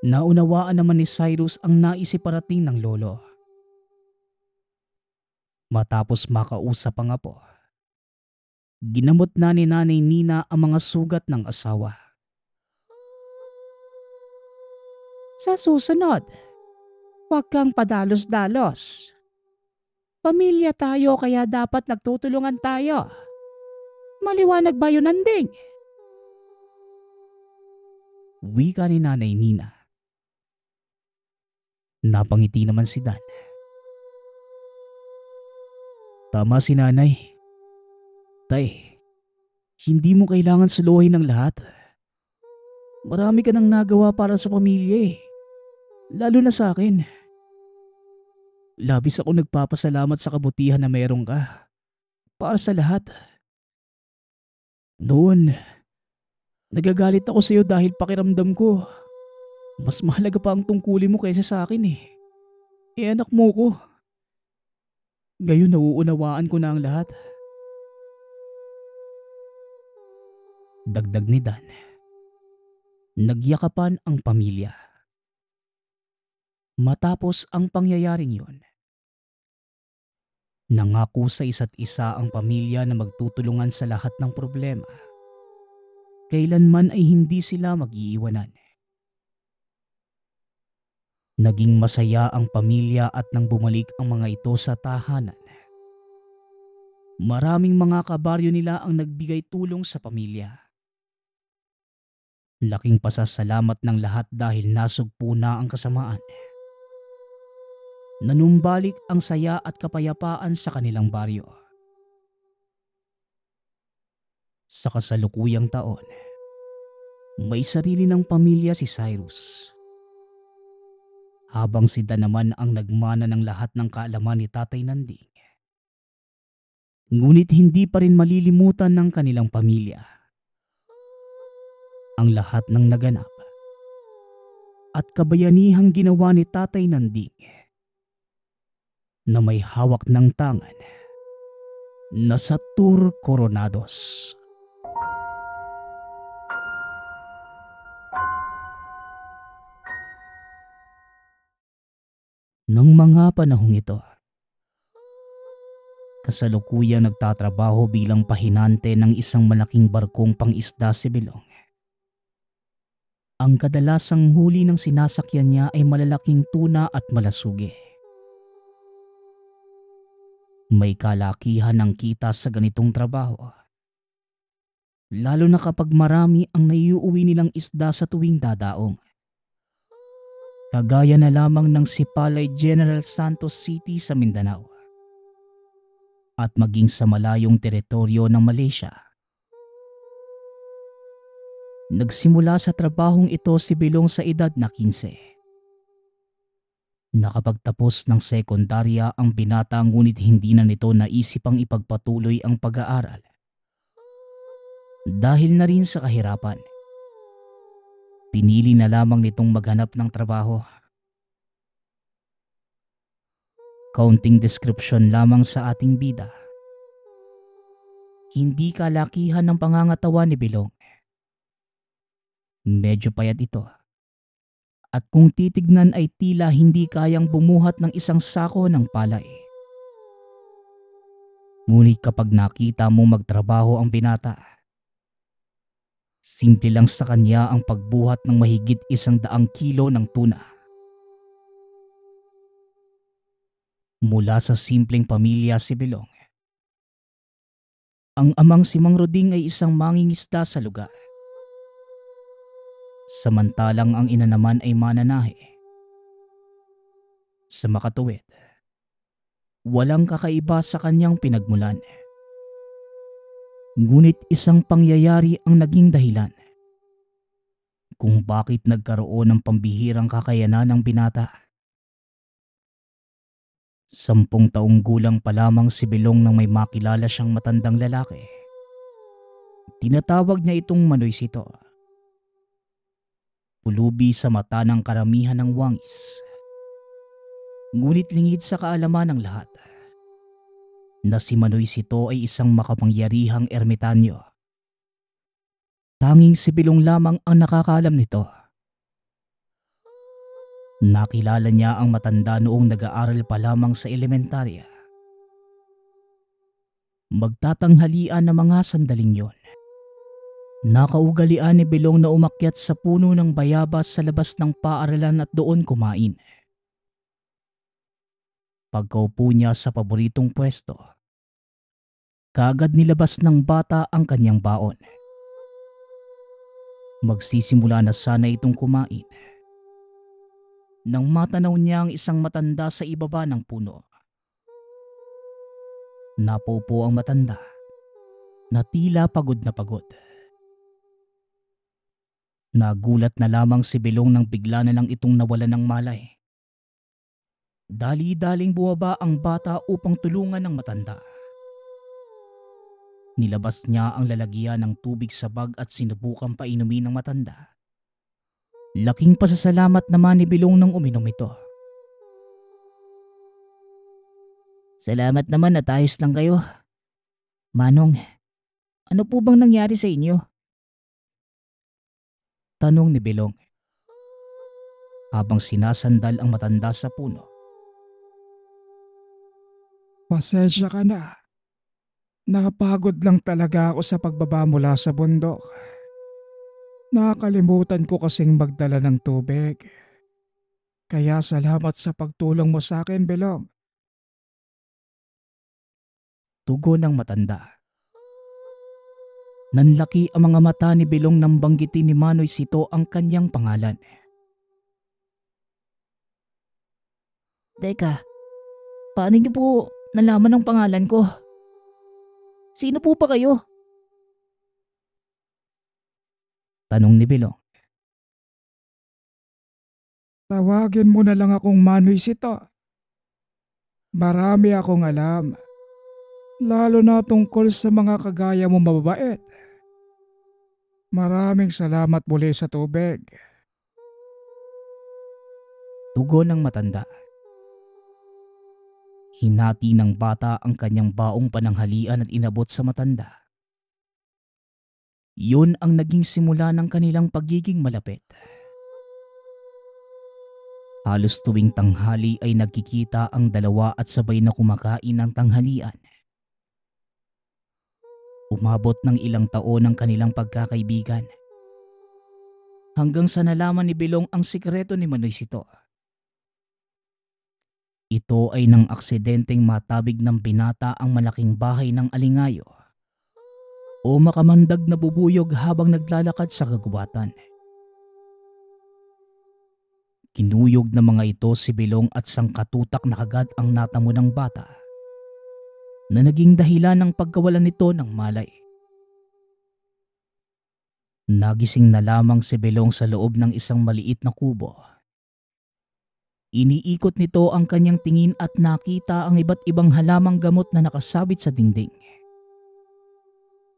Naunawaan naman ni Cyrus ang naisiparating ng lolo. Matapos makausap ang apo, ginamot na ni Nanay Nina ang mga sugat ng asawa. Sa susunod, huwag kang padalos-dalos. Pamilya tayo kaya dapat nagtutulungan tayo. Maliwanag ba yun, Nanding? Wika ni Nanay Nina. Napangiti naman si Dan. Tama si Nanay. Tay, hindi mo kailangan suluhin ng lahat. Marami ka nang nagawa para sa pamilya eh. Lalo na sa akin. Labis ako nagpapasalamat sa kabutihan na meron ka. Para sa lahat. Noon, nagagalit ako sa iyo dahil pakiramdam ko, mas mahalaga pa ang tungkulin mo kaysa sa akin eh. Anak mo ko. Ngayon nauunawaan ko na ang lahat. Dagdag ni Dan. Nagyakapan ang pamilya. Matapos ang pangyayaring yon, nangako sa isa't isa ang pamilya na magtutulungan sa lahat ng problema. Kailanman ay hindi sila mag-iiwanan. Naging masaya ang pamilya at nang bumalik ang mga ito sa tahanan, maraming mga kabaryo nila ang nagbigay tulong sa pamilya. Laking pasasalamat ng lahat dahil nasugpo na ang kasamaan. Nanumbalik ang saya at kapayapaan sa kanilang baryo. Sa kasalukuyang taon, may sarili ng pamilya si Cyrus. Habang si Dan naman ang nagmana ng lahat ng kaalaman ni Tatay Nanding. Ngunit hindi pa rin malilimutan ng kanilang pamilya ang lahat ng naganap at kabayanihang ginawa ni Tatay Nanding na may hawak ng tangan na Satur Coronados. Nang mga panahong ito, kasalukuyang nagtatrabaho bilang pahinante ng isang malaking barkong pang-isda si Belong. Ang kadalasang huli ng sinasakyan niya ay malalaking tuna at malasugi. May kalakihan ng kita sa ganitong trabaho, lalo na kapag marami ang naiuwi nilang isda sa tuwing dadaong. Kagaya na lamang ng Sipalay General Santos City sa Mindanao. at maging sa malayong teritoryo ng Malaysia. Nagsimula sa trabahong ito si Bilong sa edad na 15. Nakapagtapos ng sekundarya ang binata ngunit hindi na nito naisipang ipagpatuloy ang pag-aaral. Dahil na rin sa kahirapan, pinili na lamang nitong maghanap ng trabaho. Kaunting description lamang sa ating bida. Hindi kalakihan ng pangangatawan ni Bilong. Medyo payat ito. At kung titignan ay tila hindi kayang bumuhat ng isang sako ng palay. Ngunit kapag nakita mo magtrabaho ang binata, simple lang sa kanya ang pagbuhat ng mahigit 100 kilo ng tuna. Mula sa simpleng pamilya si Bilong. Ang amang si Mang Roding ay isang mangingisda sa lugar. Samantalang ang ina naman ay mananahe. Sa makatuwid, walang kakaiba sa kanyang pinagmulan. Ngunit isang pangyayari ang naging dahilan kung bakit nagkaroon ng pambihirang kakayanan ng binata. 10 taong gulang pa lamang si Bilong nang may makilala siyang matandang lalaki. Tinatawag niya itong Manoy Sito. Pulubi sa mata ng karamihan ng wangis. Ngunit lingid sa kaalaman ng lahat na si Manoy Sito ay isang makapangyarihang ermitanyo. Tanging si Bilong lamang ang nakakaalam nito. Nakilala niya ang matanda noong nag-aaral pa lamang sa elementarya. Magtatanghalian na mga sandaling yon. Nakaugalian ni Bilong na umakyat sa puno ng bayabas sa labas ng paaralan at doon kumain. Pagkaupo niya sa paboritong pwesto, kaagad nilabas ng bata ang kanyang baon. Magsisimula na sana itong kumain nang matanaw niya ang isang matanda sa ibaba ng puno. Napaupo ang matanda na tila pagod na pagod. Nagulat na lamang si Bilong nang bigla na lang itong nawalan ng malay. Dali-daling bumaba ang bata upang tulungan ng matanda. Nilabas niya ang lalagyan ng tubig sa bag at sinubukang painumin ng matanda. Laking pasasalamat naman ni Bilong nang uminom ito. Salamat naman at ayos lang kayo. Manong, ano po bang nangyari sa inyo? Tanong ni Bilong habang sinasandal ang matanda sa puno. Pasensya ka na. Nakapagod lang talaga ako sa pagbaba mula sa bundok. Nakakalimutan ko kasing magdala ng tubig. Kaya salamat sa pagtulong mo sa akin, Bilong. Tugon ng matanda. Nanlaki ang mga mata ni Bilong nang banggitin ni Manoy Sito ang kanyang pangalan. Teka, paano niyo po nalaman ang pangalan ko? Sino po pa kayo? Tanong ni Bilong. Tawagin mo na lang akong Manoy Sito. Marami akong alam. Lalo na tungkol sa mga kagaya mo mababait. Maraming salamat muli sa tubig. Tugon ng matanda. Hinati ng bata ang kanyang baong pananghalian at inabot sa matanda. Yun ang naging simula ng kanilang pagiging malapit. Halos tuwing tanghali ay nagkikita ang dalawa at sabay na kumakain ng tanghalian. Umabot ng ilang taon ang kanilang pagkakaibigan. Hanggang sa nalaman ni Bilong ang sikreto ni Manoy Sito. Ito ay nang aksidenteng matabig ng binata ang malaking bahay ng alingayo o makamandag na bubuyog habang naglalakad sa kagubatan. Kinuyog ng mga ito si Bilong at sangkatutak na kagad ang natamo ng bata. na naging dahilan ng pagkawalan nito ng malay. Nagising na lamang si Belong sa loob ng isang maliit na kubo. Iniikot nito ang kanyang tingin at nakita ang iba't ibang halamang gamot na nakasabit sa dingding.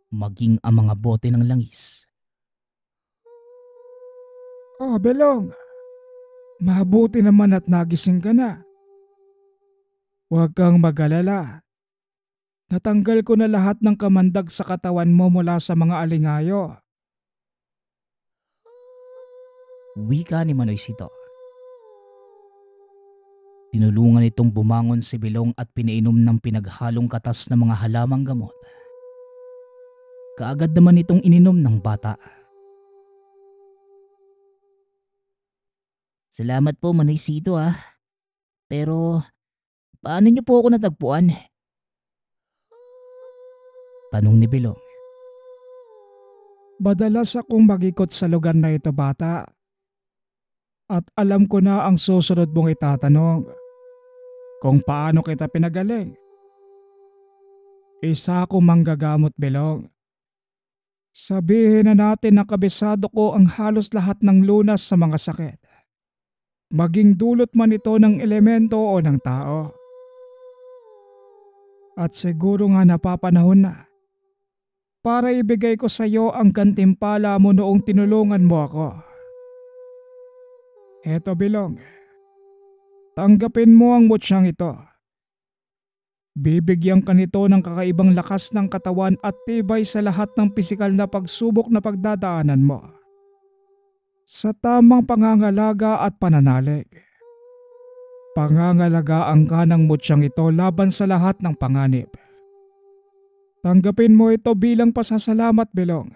Maging ang mga bote ng langis. Oh, Belong. Mabuti naman at nagising ka na. Huwag kang mag-alala. Natanggal ko na lahat ng kamandag sa katawan mo mula sa mga alingayo. Wika ni Manoy Sito. Tinulungan itong bumangon si Belong at pinainom ng pinaghalong katas ng mga halamang gamot. Kaagad naman itong ininom ng bata. Salamat po Manoy Sito ah. Pero paano niyo po ako natagpuan? Tanong ni Belong. Madalas akong mag-ikot sa lugar na ito, bata. At alam ko na ang susunod mong itatanong. Kung paano kita pinagaling. Isa akong manggagamot, Belong. Sabihin na natin na kabisado ko ang halos lahat ng lunas sa mga sakit. Maging dulot man ito ng elemento o ng tao. At siguro nga napapanahon na para ibigay ko sa iyo ang gantimpala mo noong tinulungan mo ako. Eto, Belong. Tanggapin mo ang mutsyang ito. Bibigyan ka nito ng kakaibang lakas ng katawan at tibay sa lahat ng pisikal na pagsubok na pagdadaanan mo. Sa tamang pangangalaga at pananalig. Pangangalagaan ka ng mutsyang ito laban sa lahat ng panganib. Tanggapin mo ito bilang pasasalamat, Belong.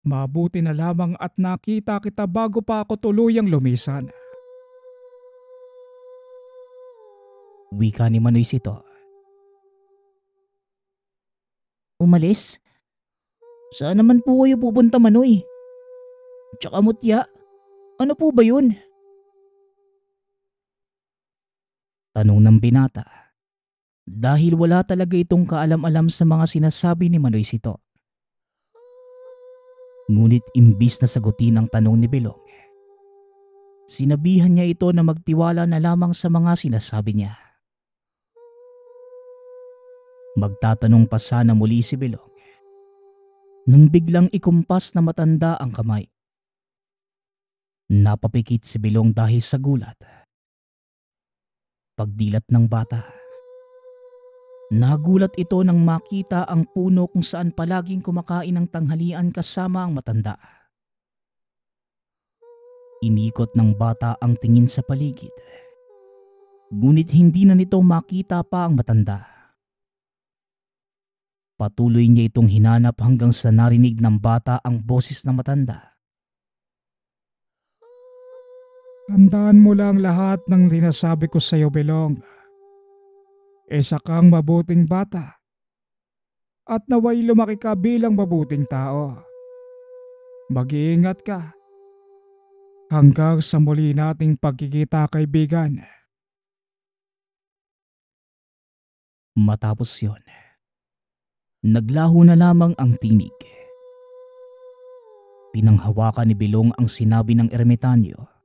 Mabuti na lamang at nakita kita bago pa ako tuluyang lumisan. Wika ni Manoy Sito. Umalis? Saan naman po kayo pupunta, Manoy? Tsaka mutya, ano po ba yun? Tanong ng binata. Dahil wala talaga itong kaalam-alam sa mga sinasabi ni Manoy Sito. Ngunit imbis na sagutin ang tanong ni Belong, sinabihan niya ito na magtiwala na lamang sa mga sinasabi niya. Magtatanong pa sana muli si Belong nang biglang ikumpas na matanda ang kamay. Napapikit si Belong dahil sa gulat. Pagdilat ng bata, nagulat ito nang makita ang puno kung saan palaging kumakain ng tanghalian kasama ang matanda. Inikot ng bata ang tingin sa paligid. Ngunit hindi na nito makita pa ang matanda. Patuloy niya itong hinanap hanggang sa narinig ng bata ang boses ng matanda. Tandaan mo lang lahat ng sinasabi ko sa iyo, Belong. Isa kang mabuting bata. At naway lumaki ka bilang mabuting tao. Mag-iingat ka. Hanggang sa muli nating pagkikita, kaibigan. Matapos yon, naglaho na lamang ang tinig. Pinanghawakan ni Belong ang sinabi ng ermitanyo.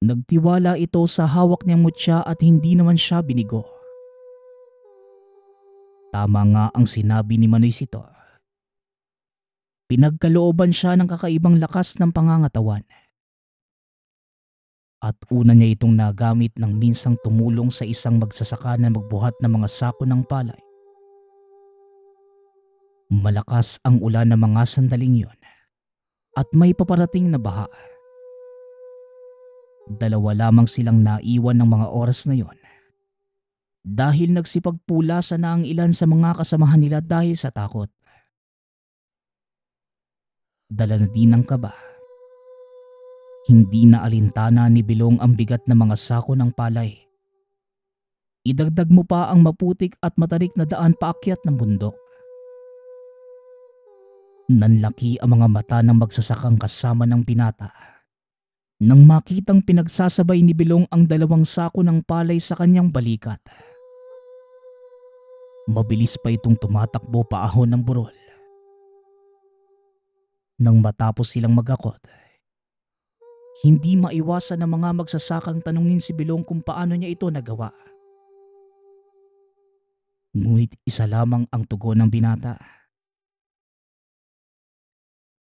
Nagtiwala ito sa hawak niyang mutya at hindi naman siya binigo. Tama nga ang sinabi ni Manoy Sito. Pinagkalooban siya ng kakaibang lakas ng pangangatawan. At una niya itong nagamit nang minsang tumulong sa isang magsasaka na magbuhat ng mga sako ng palay. Malakas ang ulan ng mga sandaling yon at may paparating na baha. Dalawa lamang silang naiwan ng mga oras na yon dahil nagsipagpulasa na ang ilan sa mga kasamahan nila dahil sa takot. Dala na din ng kaba. Hindi na alintana ni Belong ang bigat na mga sako ng palay. Idagdag mo pa ang maputik at matarik na daan paakyat ng bundok. Nanlaki ang mga mata ng magsasakang kasama ng binata nang makitang pinagsasabay ni Belong ang dalawang sako ng palay sa kanyang balikat. Mabilis pa itong tumatakbo paahon ng burol. Nang matapos silang magakot, hindi maiwasan ng mga magsasakang tanungin si Bilong kung paano niya ito nagawa. Ngunit isa lamang ang tugon ng binata.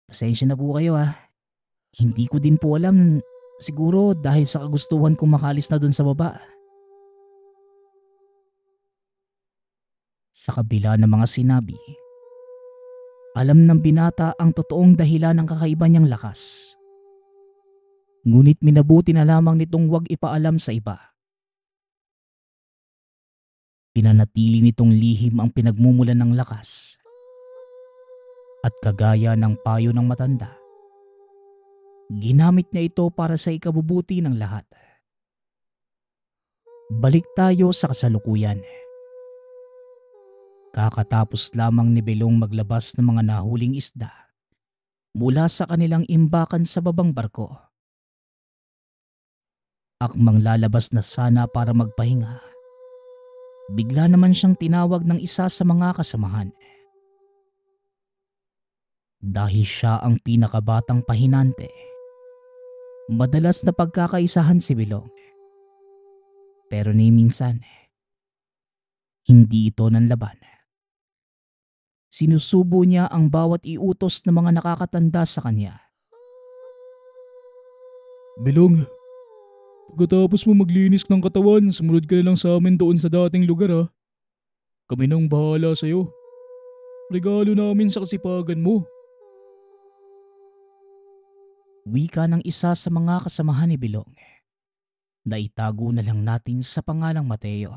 Pasensya na po kayo ah. Hindi ko din po alam. Siguro dahil sa kagustuhan kong makalis na dun sa baba. Sa kabila ng mga sinabi, alam ng binata ang totoong dahilan ng kakaiba niyang lakas. Ngunit minabuti na lamang nitong huwag ipaalam sa iba. Pinanatili nitong lihim ang pinagmumulan ng lakas. At kagaya ng payo ng matanda, ginamit niya ito para sa ikabubuti ng lahat. Balik tayo sa kasalukuyan. Kakatapos lamang ni Belong maglabas ng mga nahuling isda mula sa kanilang imbakan sa babang barko. Akmang lalabas na sana para magpahinga, bigla naman siyang tinawag ng isa sa mga kasamahan. Dahil siya ang pinakabatang pahinante, madalas na pagkakaisahan si Belong. Pero ni minsan, hindi ito nanlaban. Sinusubo niya ang bawat iutos ng mga nakakatanda sa kanya. Belong, pagkatapos mo maglinis ng katawan, sumunod ka na lang sa amin doon sa dating lugar ha. Kami nang bahala sa'yo. Regalo namin sa kasipagan mo. Wika ng isa sa mga kasamahan ni Belong na itago na lang natin sa pangalang Mateo.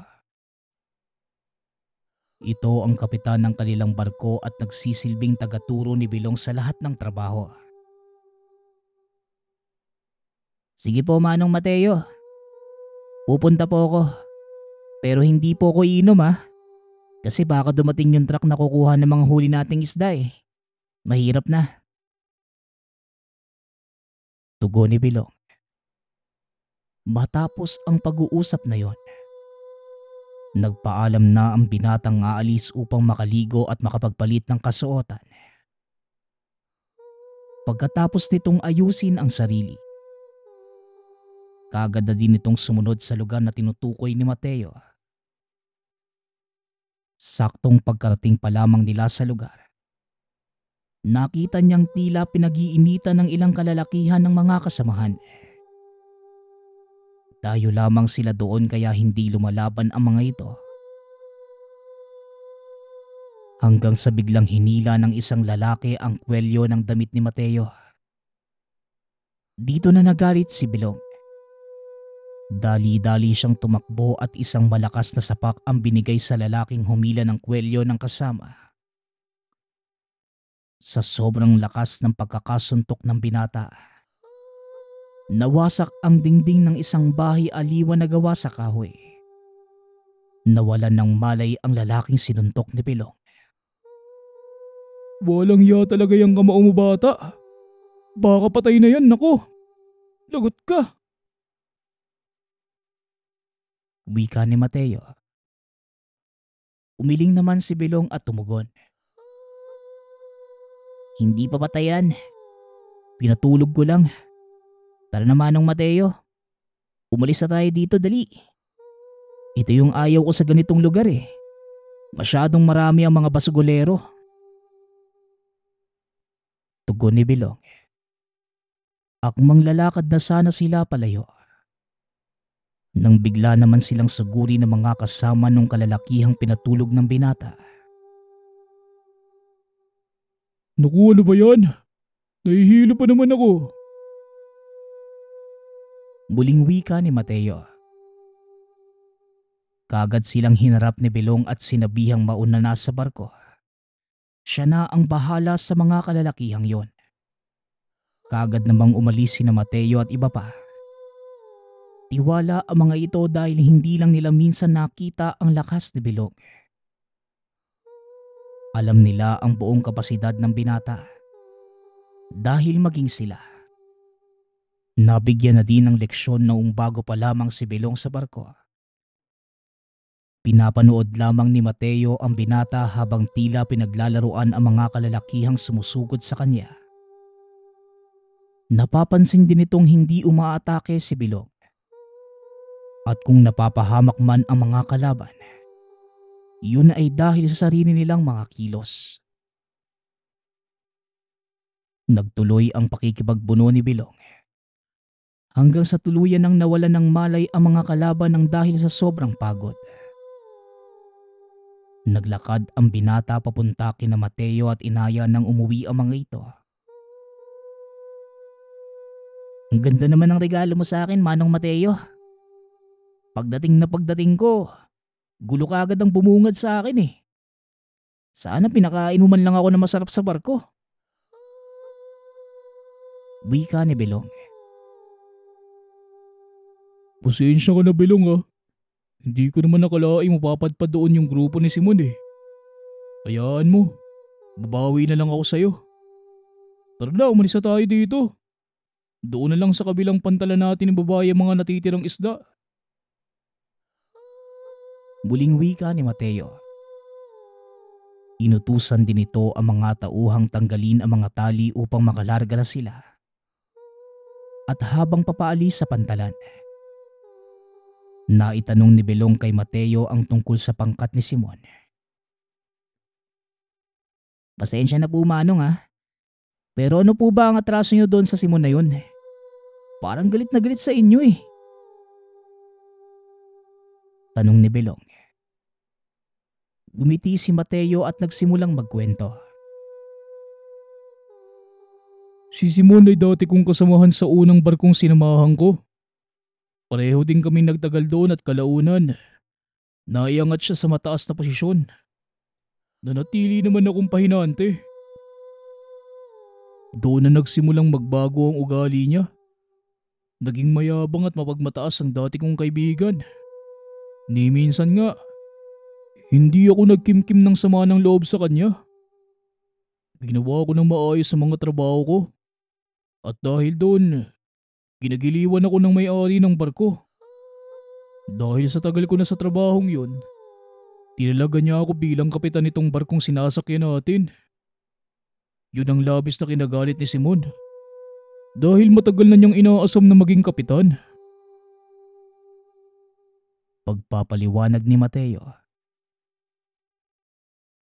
Ito ang kapitan ng kanilang barko at nagsisilbing tagaturo ni Belong sa lahat ng trabaho. Sige po Manong Mateo, pupunta po ako. Pero hindi po ako iinom ha. Kasi baka dumating yung truck na kukuha ng mga huli nating isda eh. Mahirap na. Tugon ni Belong. Matapos ang pag-uusap na yon, nagpaalam na ang binatang aalis upang makaligo at makapagpalit ng kasuotan. Pagkatapos nitong ayusin ang sarili, kagad na din itong sumunod sa lugar na tinutukoy ni Mateo. Saktong pagkarating pa lamang nila sa lugar, nakita niyang tila pinag-iinitan ng ilang kalalakihan ng mga kasamahan. Dayo lamang sila doon kaya hindi lumalaban ang mga ito. Hanggang sa biglang hinila ng isang lalaki ang kwelyo ng damit ni Mateo. Dito na nagalit si Belong. Dali-dali siyang tumakbo at isang malakas na sapak ang binigay sa lalaking humila ng kwelyo ng kasama. Sa sobrang lakas ng pagkakasuntok ng binata, nawasak ang dingding ng isang bahay aliwan na gawa sa kahoy. Nawalan ng malay ang lalaking sinuntok ni Belong. Walang iya talaga yung kamao mo bata. Baka patay na yan, nako. Lagot ka. Wika ni Mateo. Umiling naman si Belong at tumugon. Hindi pa patayan. Pinatulog ko lang. Tara na Manong Mateo. Umalis na tayo dito dali. Ito yung ayaw ko sa ganitong lugar eh. Masyadong marami ang mga basugolero. Tugon ni Belong. Akmang lalakad na sana sila palayo. Nang bigla naman silang suguri ng mga kasama nung kalalakihang pinatulog ng binata. Naku, ano ba yan? Nahihilo pa naman ako. Muling wika ni Mateo. Kagad silang hinarap ni Belong at sinabihang mauna na sa barko. Siya na ang bahala sa mga kalalakihang yon. Kagad namang umalis sina Mateo at iba pa. Tiwala ang mga ito dahil hindi lang nila minsan nakita ang lakas ni Belong. Alam nila ang buong kapasidad ng binata. Dahil maging sila, nabigyan na din ng leksyon noong bago pa lamang si Belong sa barko. Pinapanood lamang ni Mateo ang binata habang tila pinaglalaruan ang mga kalalakihang sumusugod sa kanya. Napapansin din itong hindi umaatake si Bilong. At kung napapahamak man ang mga kalaban, yun ay dahil sa sarili nilang mga kilos. Nagtuloy ang pakikipagbuno ni Bilong hanggang sa tuluyan nang nawalan ng malay ang mga kalaban ng dahil sa sobrang pagod. Naglakad ang binata papunta kina Mateo at inaya nang umuwi ang mga ito. Ang ganda naman ng regalo mo sa akin, Manong Mateo. Pagdating ko, gulo ka agad ang bumungad sa akin eh. Sana pinakain mo man lang ako na masarap sa barko. Wika ni Bilong. Pasensya ka na, Bilong ah. Hindi ko naman nakalaing mapapadpad doon yung grupo ni Simon eh. Hayaan mo, babawi na lang ako sa'yo. Tara na, umalis na tayo dito. Doon na lang sa kabilang pantalan natin ibabay ang mga natitirang isda. Muling wika ni Mateo. Inutusan din ito ang mga tauhang tanggalin ang mga tali upang makalarga na sila. At habang papaalis sa pantalan, naitanong ni Belong kay Mateo ang tungkol sa pangkat ni Simon. Pasensya na po, Manong ha. Pero ano po ba ang atraso niyo doon sa Simon na yun? Parang galit na galit sa inyo eh. Tanong ni Belong. Gumiti si Mateo at nagsimulang magkwento. Si Simon ay dati kong kasamahan sa unang barkong sinamahan ko. Pareho din kami nagtagal doon at kalaunan. Naiangat siya sa mataas na posisyon. Nanatili naman akong pahinante. Doon na nagsimulang magbago ang ugali niya. Naging mayabang at mapagmataas ang dati kong kaibigan. Ni minsan nga, hindi ako nagkimkim ng sama ng loob sa kanya. Ginawa ko ng maayos sa mga trabaho ko. At dahil doon, ginagiliwan ako ng may-ari ng barko. Dahil sa tagal ko na sa trabahong yun, tinalaga niya ako bilang kapitan nitong barkong sinasakyan natin. Yun ang labis na kinagalit ni Simon. Dahil matagal na niyang inaasam na maging kapitan. Pagpapaliwanag ni Mateo.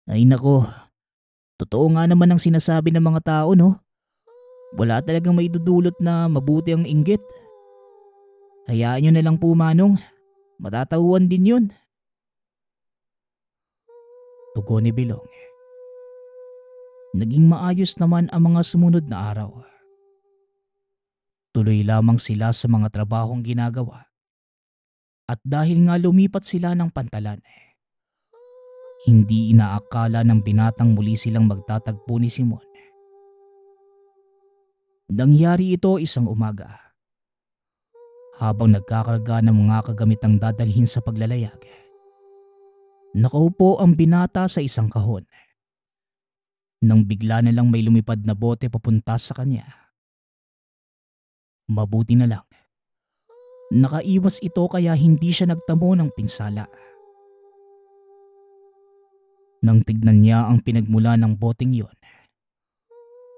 Ay nako, totoo nga naman ang sinasabi ng mga tao no? Wala talagang maidudulot na mabuti ang inggit. Hayaan nyo na lang po, Manong. Matatauhan din yun. Tugon ni Bilong. Naging maayos naman ang mga sumunod na araw. Tuloy lamang sila sa mga trabahong ginagawa. At dahil nga lumipat sila ng pantalan, hindi inaakala ng binatang muli silang magtatagpo ni Simon. Nangyari ito isang umaga. Habang nagkakarga ng mga kagamitang dadalhin sa paglalayag, nakaupo ang binata sa isang kahon. Nang bigla na lang may lumipad na bote papunta sa kanya. Mabuti na lang. Nakaiwas ito kaya hindi siya nagtamo ng pinsala. Nang tignan niya ang pinagmula ng boteng yon,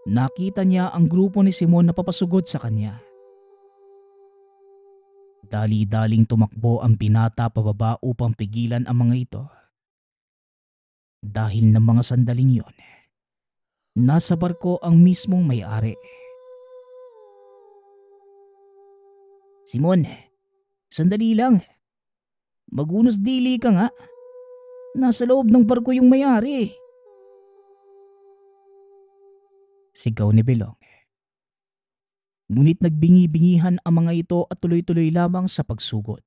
nakita niya ang grupo ni Simon na papasugod sa kanya. Dali-daling tumakbo ang binata pababa upang pigilan ang mga ito. Dahil ng mga sandaling yon, nasa barko ang mismong may-ari. Simon, sandali lang. Magunos dili ka nga. Nasa loob ng barko yung may-ari. Sigaw ni Belong. Ngunit nagbingi-bingihan ang mga ito at tuloy-tuloy lamang sa pagsugod.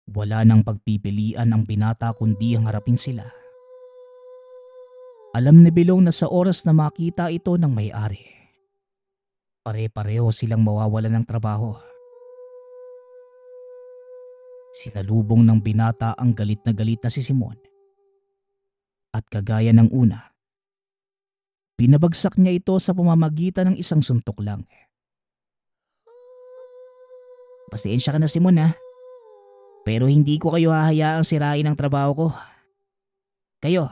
Wala nang pagpipilian ang binata kundi ang harapin sila. Alam ni Belong na sa oras na makita ito ng may-ari, pare-pareho silang mawawalan ng trabaho. Sinalubong ng binata ang galit na si Simon. At kagaya ng una, pinabagsak niya ito sa pamamagitan ng isang suntok lang. Pasensya ka na, Simon ha. Pero hindi ko kayo hahayaang sirain ang trabaho ko. Kayo,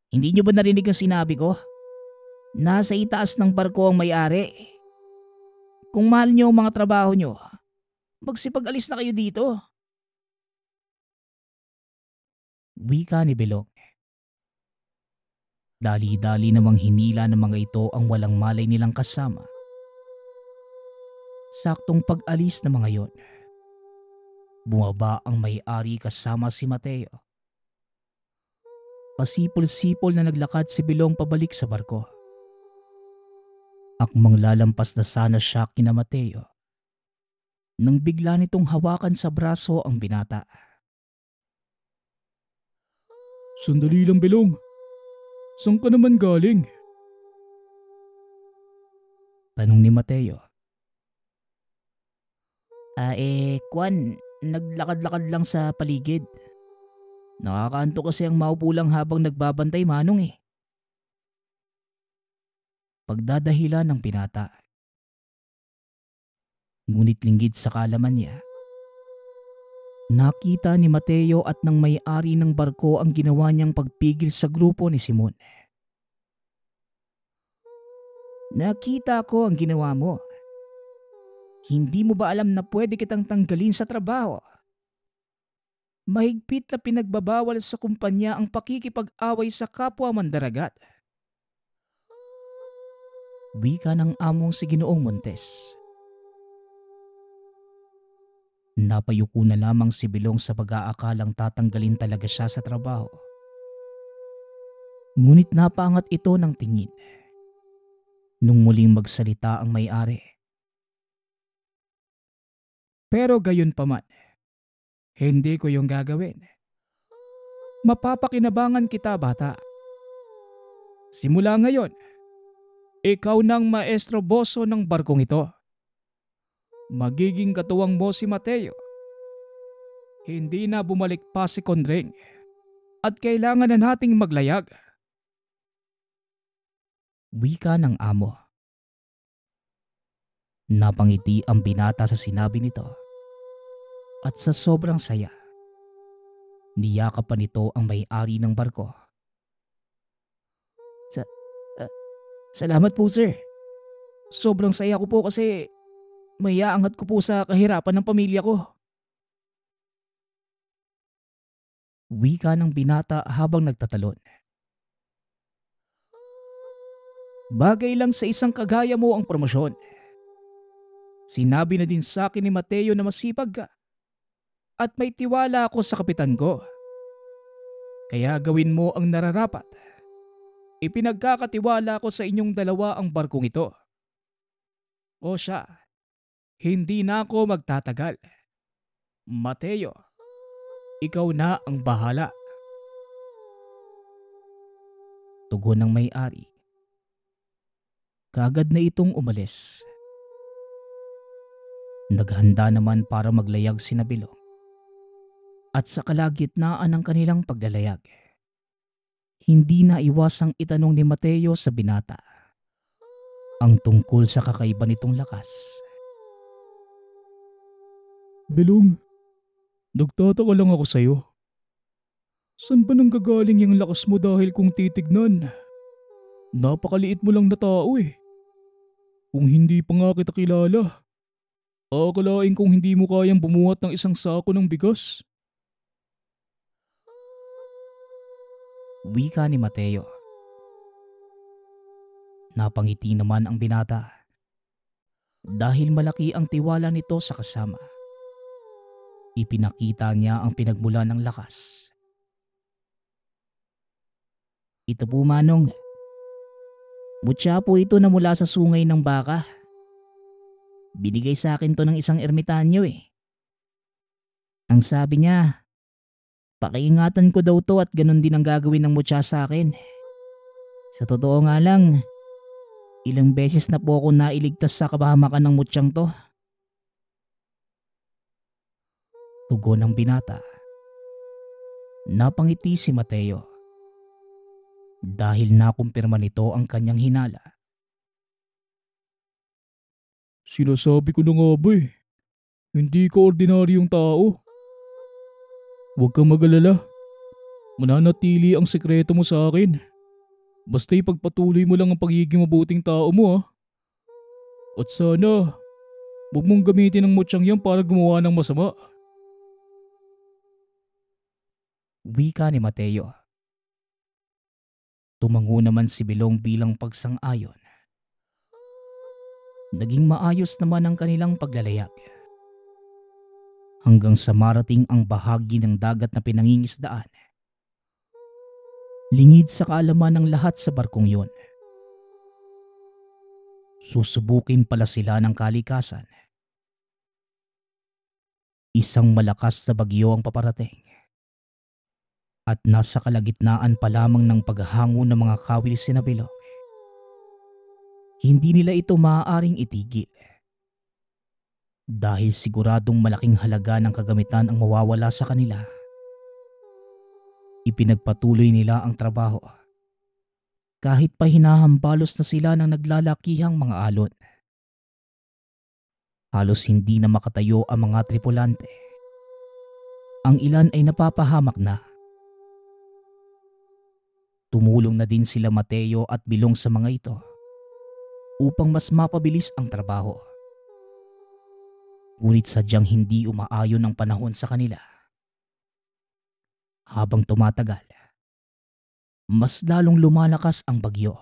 hindi nyo ba narinig ang sinabi ko? Nasa itaas ng barko ang may-ari. Kung mahal nyo ang mga trabaho nyo, magsipag-alis na kayo dito. Wika ni Belong. Dali-dali namang hinila ng mga ito ang walang malay nilang kasama. Saktong pag-alis ng mga yon, bumaba ang may-ari kasama si Mateo. Pasipol-sipol na naglakad si Belong pabalik sa barko. Akmang lalampas na sana siya kina Mateo nang bigla nitong hawakan sa braso ang binata. Sandali lang, Belong. Saan ka naman galing? Tanong ni Mateo. Kwan, naglakad-lakad lang sa paligid. Nakakaanto kasi ang maupo lang habang nagbabantay, Manong eh. Pagdadahilan ng binata. Ngunit linggid sa kalaman niya, nakita ni Mateo at ng may-ari ng barko ang ginawa niyang pagpigil sa grupo ni Simon. Nakita ko ang ginawa mo. Hindi mo ba alam na pwede kitang tanggalin sa trabaho? Mahigpit na pinagbabawal sa kumpanya ang pakikipag-away sa kapwa mandaragat. Wika ng among si Ginoong Montes. Napayuko na lamang si Belong sa pag-aakalang tatanggalin talaga siya sa trabaho. Ngunit napaangat ito ng tingin nung muling magsalita ang may-ari. Pero gayon pa man, hindi ko yung gagawin. Mapapakinabangan kita, bata. Simula ngayon, ikaw nang maestro boso ng barkong ito. Magiging katuwang mo si Mateo. Hindi na bumalik pa si Conring at kailangan na nating maglayag. Wika ng amo. Napangiti ang binata sa sinabi nito. At sa sobrang saya, niyakapan nito ang may-ari ng barko. Salamat po, sir. Sobrang saya ko po kasi may aangat ko po sa kahirapan ng pamilya ko. Wika ng binata habang nagtatalon. Bagay lang sa isang kagaya mo ang promosyon. Sinabi na din sa akin ni Mateo na masipag ka at may tiwala ako sa kapitan ko. Kaya gawin mo ang nararapat. Ipinagkakatiwala ko sa inyong dalawa ang barkong ito. O siya, hindi na ako magtatagal. Mateo, ikaw na ang bahala. Tugon ng may-ari. Kaagad na itong umalis. Naghanda naman para maglayag sina Belong. At sa kalagitnaan ng kanilang paglalayag, hindi na iwasang itanong ni Mateo sa binata ang tungkol sa kakaiba nitong lakas. Belong, nagtataka lang ako sa'yo. San ba nang gagaling yung lakas mo dahil kung titignan? Napakaliit mo lang na tao eh. Kung hindi pa nga kita kilala, akalain kong hindi mo kayang bumuhat ng isang sako ng bigas. Wika ni Mateo. Napangiti naman ang binata dahil malaki ang tiwala nito sa kasama. Ipinakita niya ang pinagmula ng lakas. Ito po, Manong. Mutya po ito na mula sa sungay ng baka. Binigay sa akin to ng isang ermitanyo eh. Ang sabi niya, pakiingatan ko daw to at ganun din ang gagawin ng mutya sa akin. Sa totoo nga lang, ilang beses na po ako nailigtas sa kabahamakan ng mutsyang to. Tugon ng binata. Napangiti si Mateo dahil nakumpirma nito ang kanyang hinala. Sinasabi ko na nga ba eh, hindi ka ordinaryong tao. Huwag kang mag-alala. Mananatili ang sekreto mo sa akin. Basta ipagpatuloy mo lang ang pagiging mabuting tao mo ha. At sana, huwag mong gamitin ang mutsyang yan para gumawa ng masama. Wika ni Mateo. Tumango naman si Bilong bilang pagsang-ayon. Naging maayos naman ang kanilang paglalayag. Hanggang sa marating ang bahagi ng dagat na pinangingisdaan. Lingid sa kaalaman ng lahat sa barkong yon. Susubukin pala sila ng kalikasan. Isang malakas na bagyo ang paparating. At nasa kalagitnaan pa lamang ng paghahango ng mga kawil sina Bilong. Hindi nila ito maaaring itigil. Dahil siguradong malaking halaga ng kagamitan ang mawawala sa kanila. Ipinagpatuloy nila ang trabaho. Kahit pa hinahambalos na sila ng naglalakihang mga alon. Halos hindi na makatayo ang mga tripulante. Ang ilan ay napapahamak na. Tumulong na din sila Mateo at Bilong sa mga ito upang mas mapabilis ang trabaho. Ngunit sadyang hindi umaayon ang panahon sa kanila. Habang tumatagal, mas lalong lumalakas ang bagyo.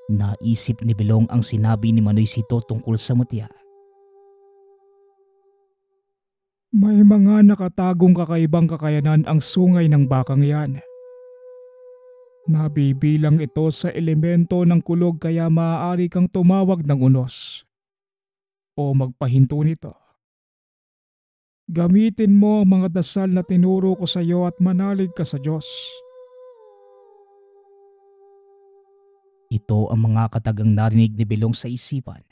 Naisip ni Bilong ang sinabi ni Manoy Sito tungkol sa mutya. May mga nakatagong kakaibang kakayanan ang sungay ng bakang yan. Nabibilang ito sa elemento ng kulog kaya maaari kang tumawag ng unos o magpahinto nito. Gamitin mo ang mga dasal na tinuro ko sa iyo at manalig ka sa Diyos. Ito ang mga katagang narinig ni Bilong sa isipan.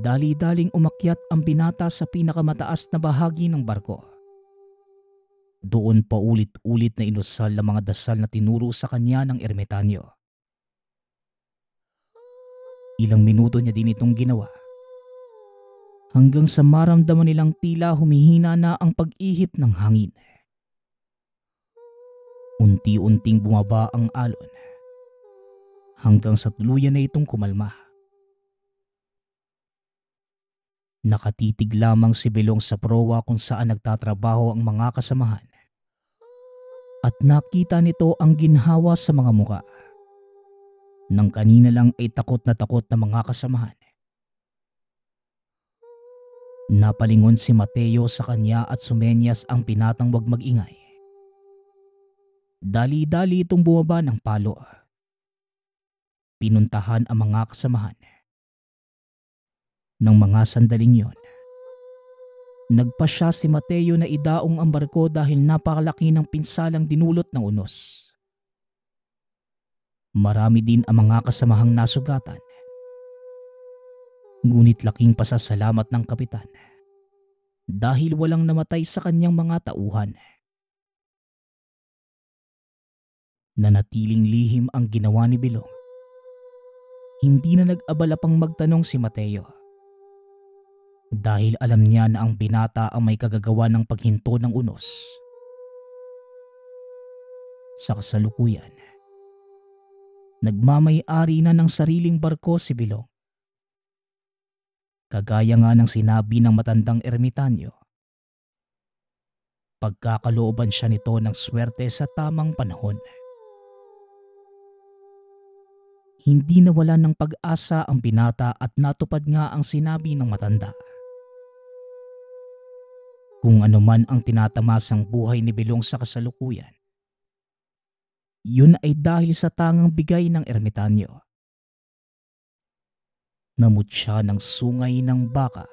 Dali-daling umakyat ang binata sa pinakamataas na bahagi ng barko. Doon pa ulit-ulit na inusal ang mga dasal na tinuro sa kanya ng ermitanyo. Ilang minuto niya din itong ginawa. Hanggang sa maramdaman nilang tila humihina na ang pag-ihip ng hangin. Unti-unting bumaba ang alon. Hanggang sa tuluyan na itong kumalma. Nakatitig lamang si Bilong sa prowa kung saan nagtatrabaho ang mga kasamahan. At nakita nito ang ginhawa sa mga muka. Nang kanina lang ay takot na mga kasamahan. Napalingon si Mateo sa kanya at sumenyas ang pinatang wag mag-ingay. Dali-dali itong bumaba ng palo. Pinuntahan ang mga kasamahan. Nang mga sandaling yon, nagpasya si Mateo na idaong ang barko dahil napakalaki ng pinsalang dinulot ng unos. Marami din ang mga kasamahang nasugatan. Ngunit laking pasasalamat ng kapitan dahil walang namatay sa kanyang mga tauhan. Nanatiling lihim ang ginawa ni Bilong. Hindi na nag-abala pang magtanong si Mateo. Dahil alam niya na ang binata ang may kagagawa ng paghinto ng unos. Sa kasalukuyan, nagmamay-ari na ng sariling barko si Bilong. Kagaya nga ng sinabi ng matandang ermitanyo, pagkakalooban siya nito ng swerte sa tamang panahon. Hindi nawala ng pag-asa ang binata at natupad nga ang sinabi ng matanda. Kung ano man ang tinatamasang buhay ni Bilong sa kasalukuyan, yun ay dahil sa tangang bigay ng ermitanyo. Namut siya ng sungay ng baka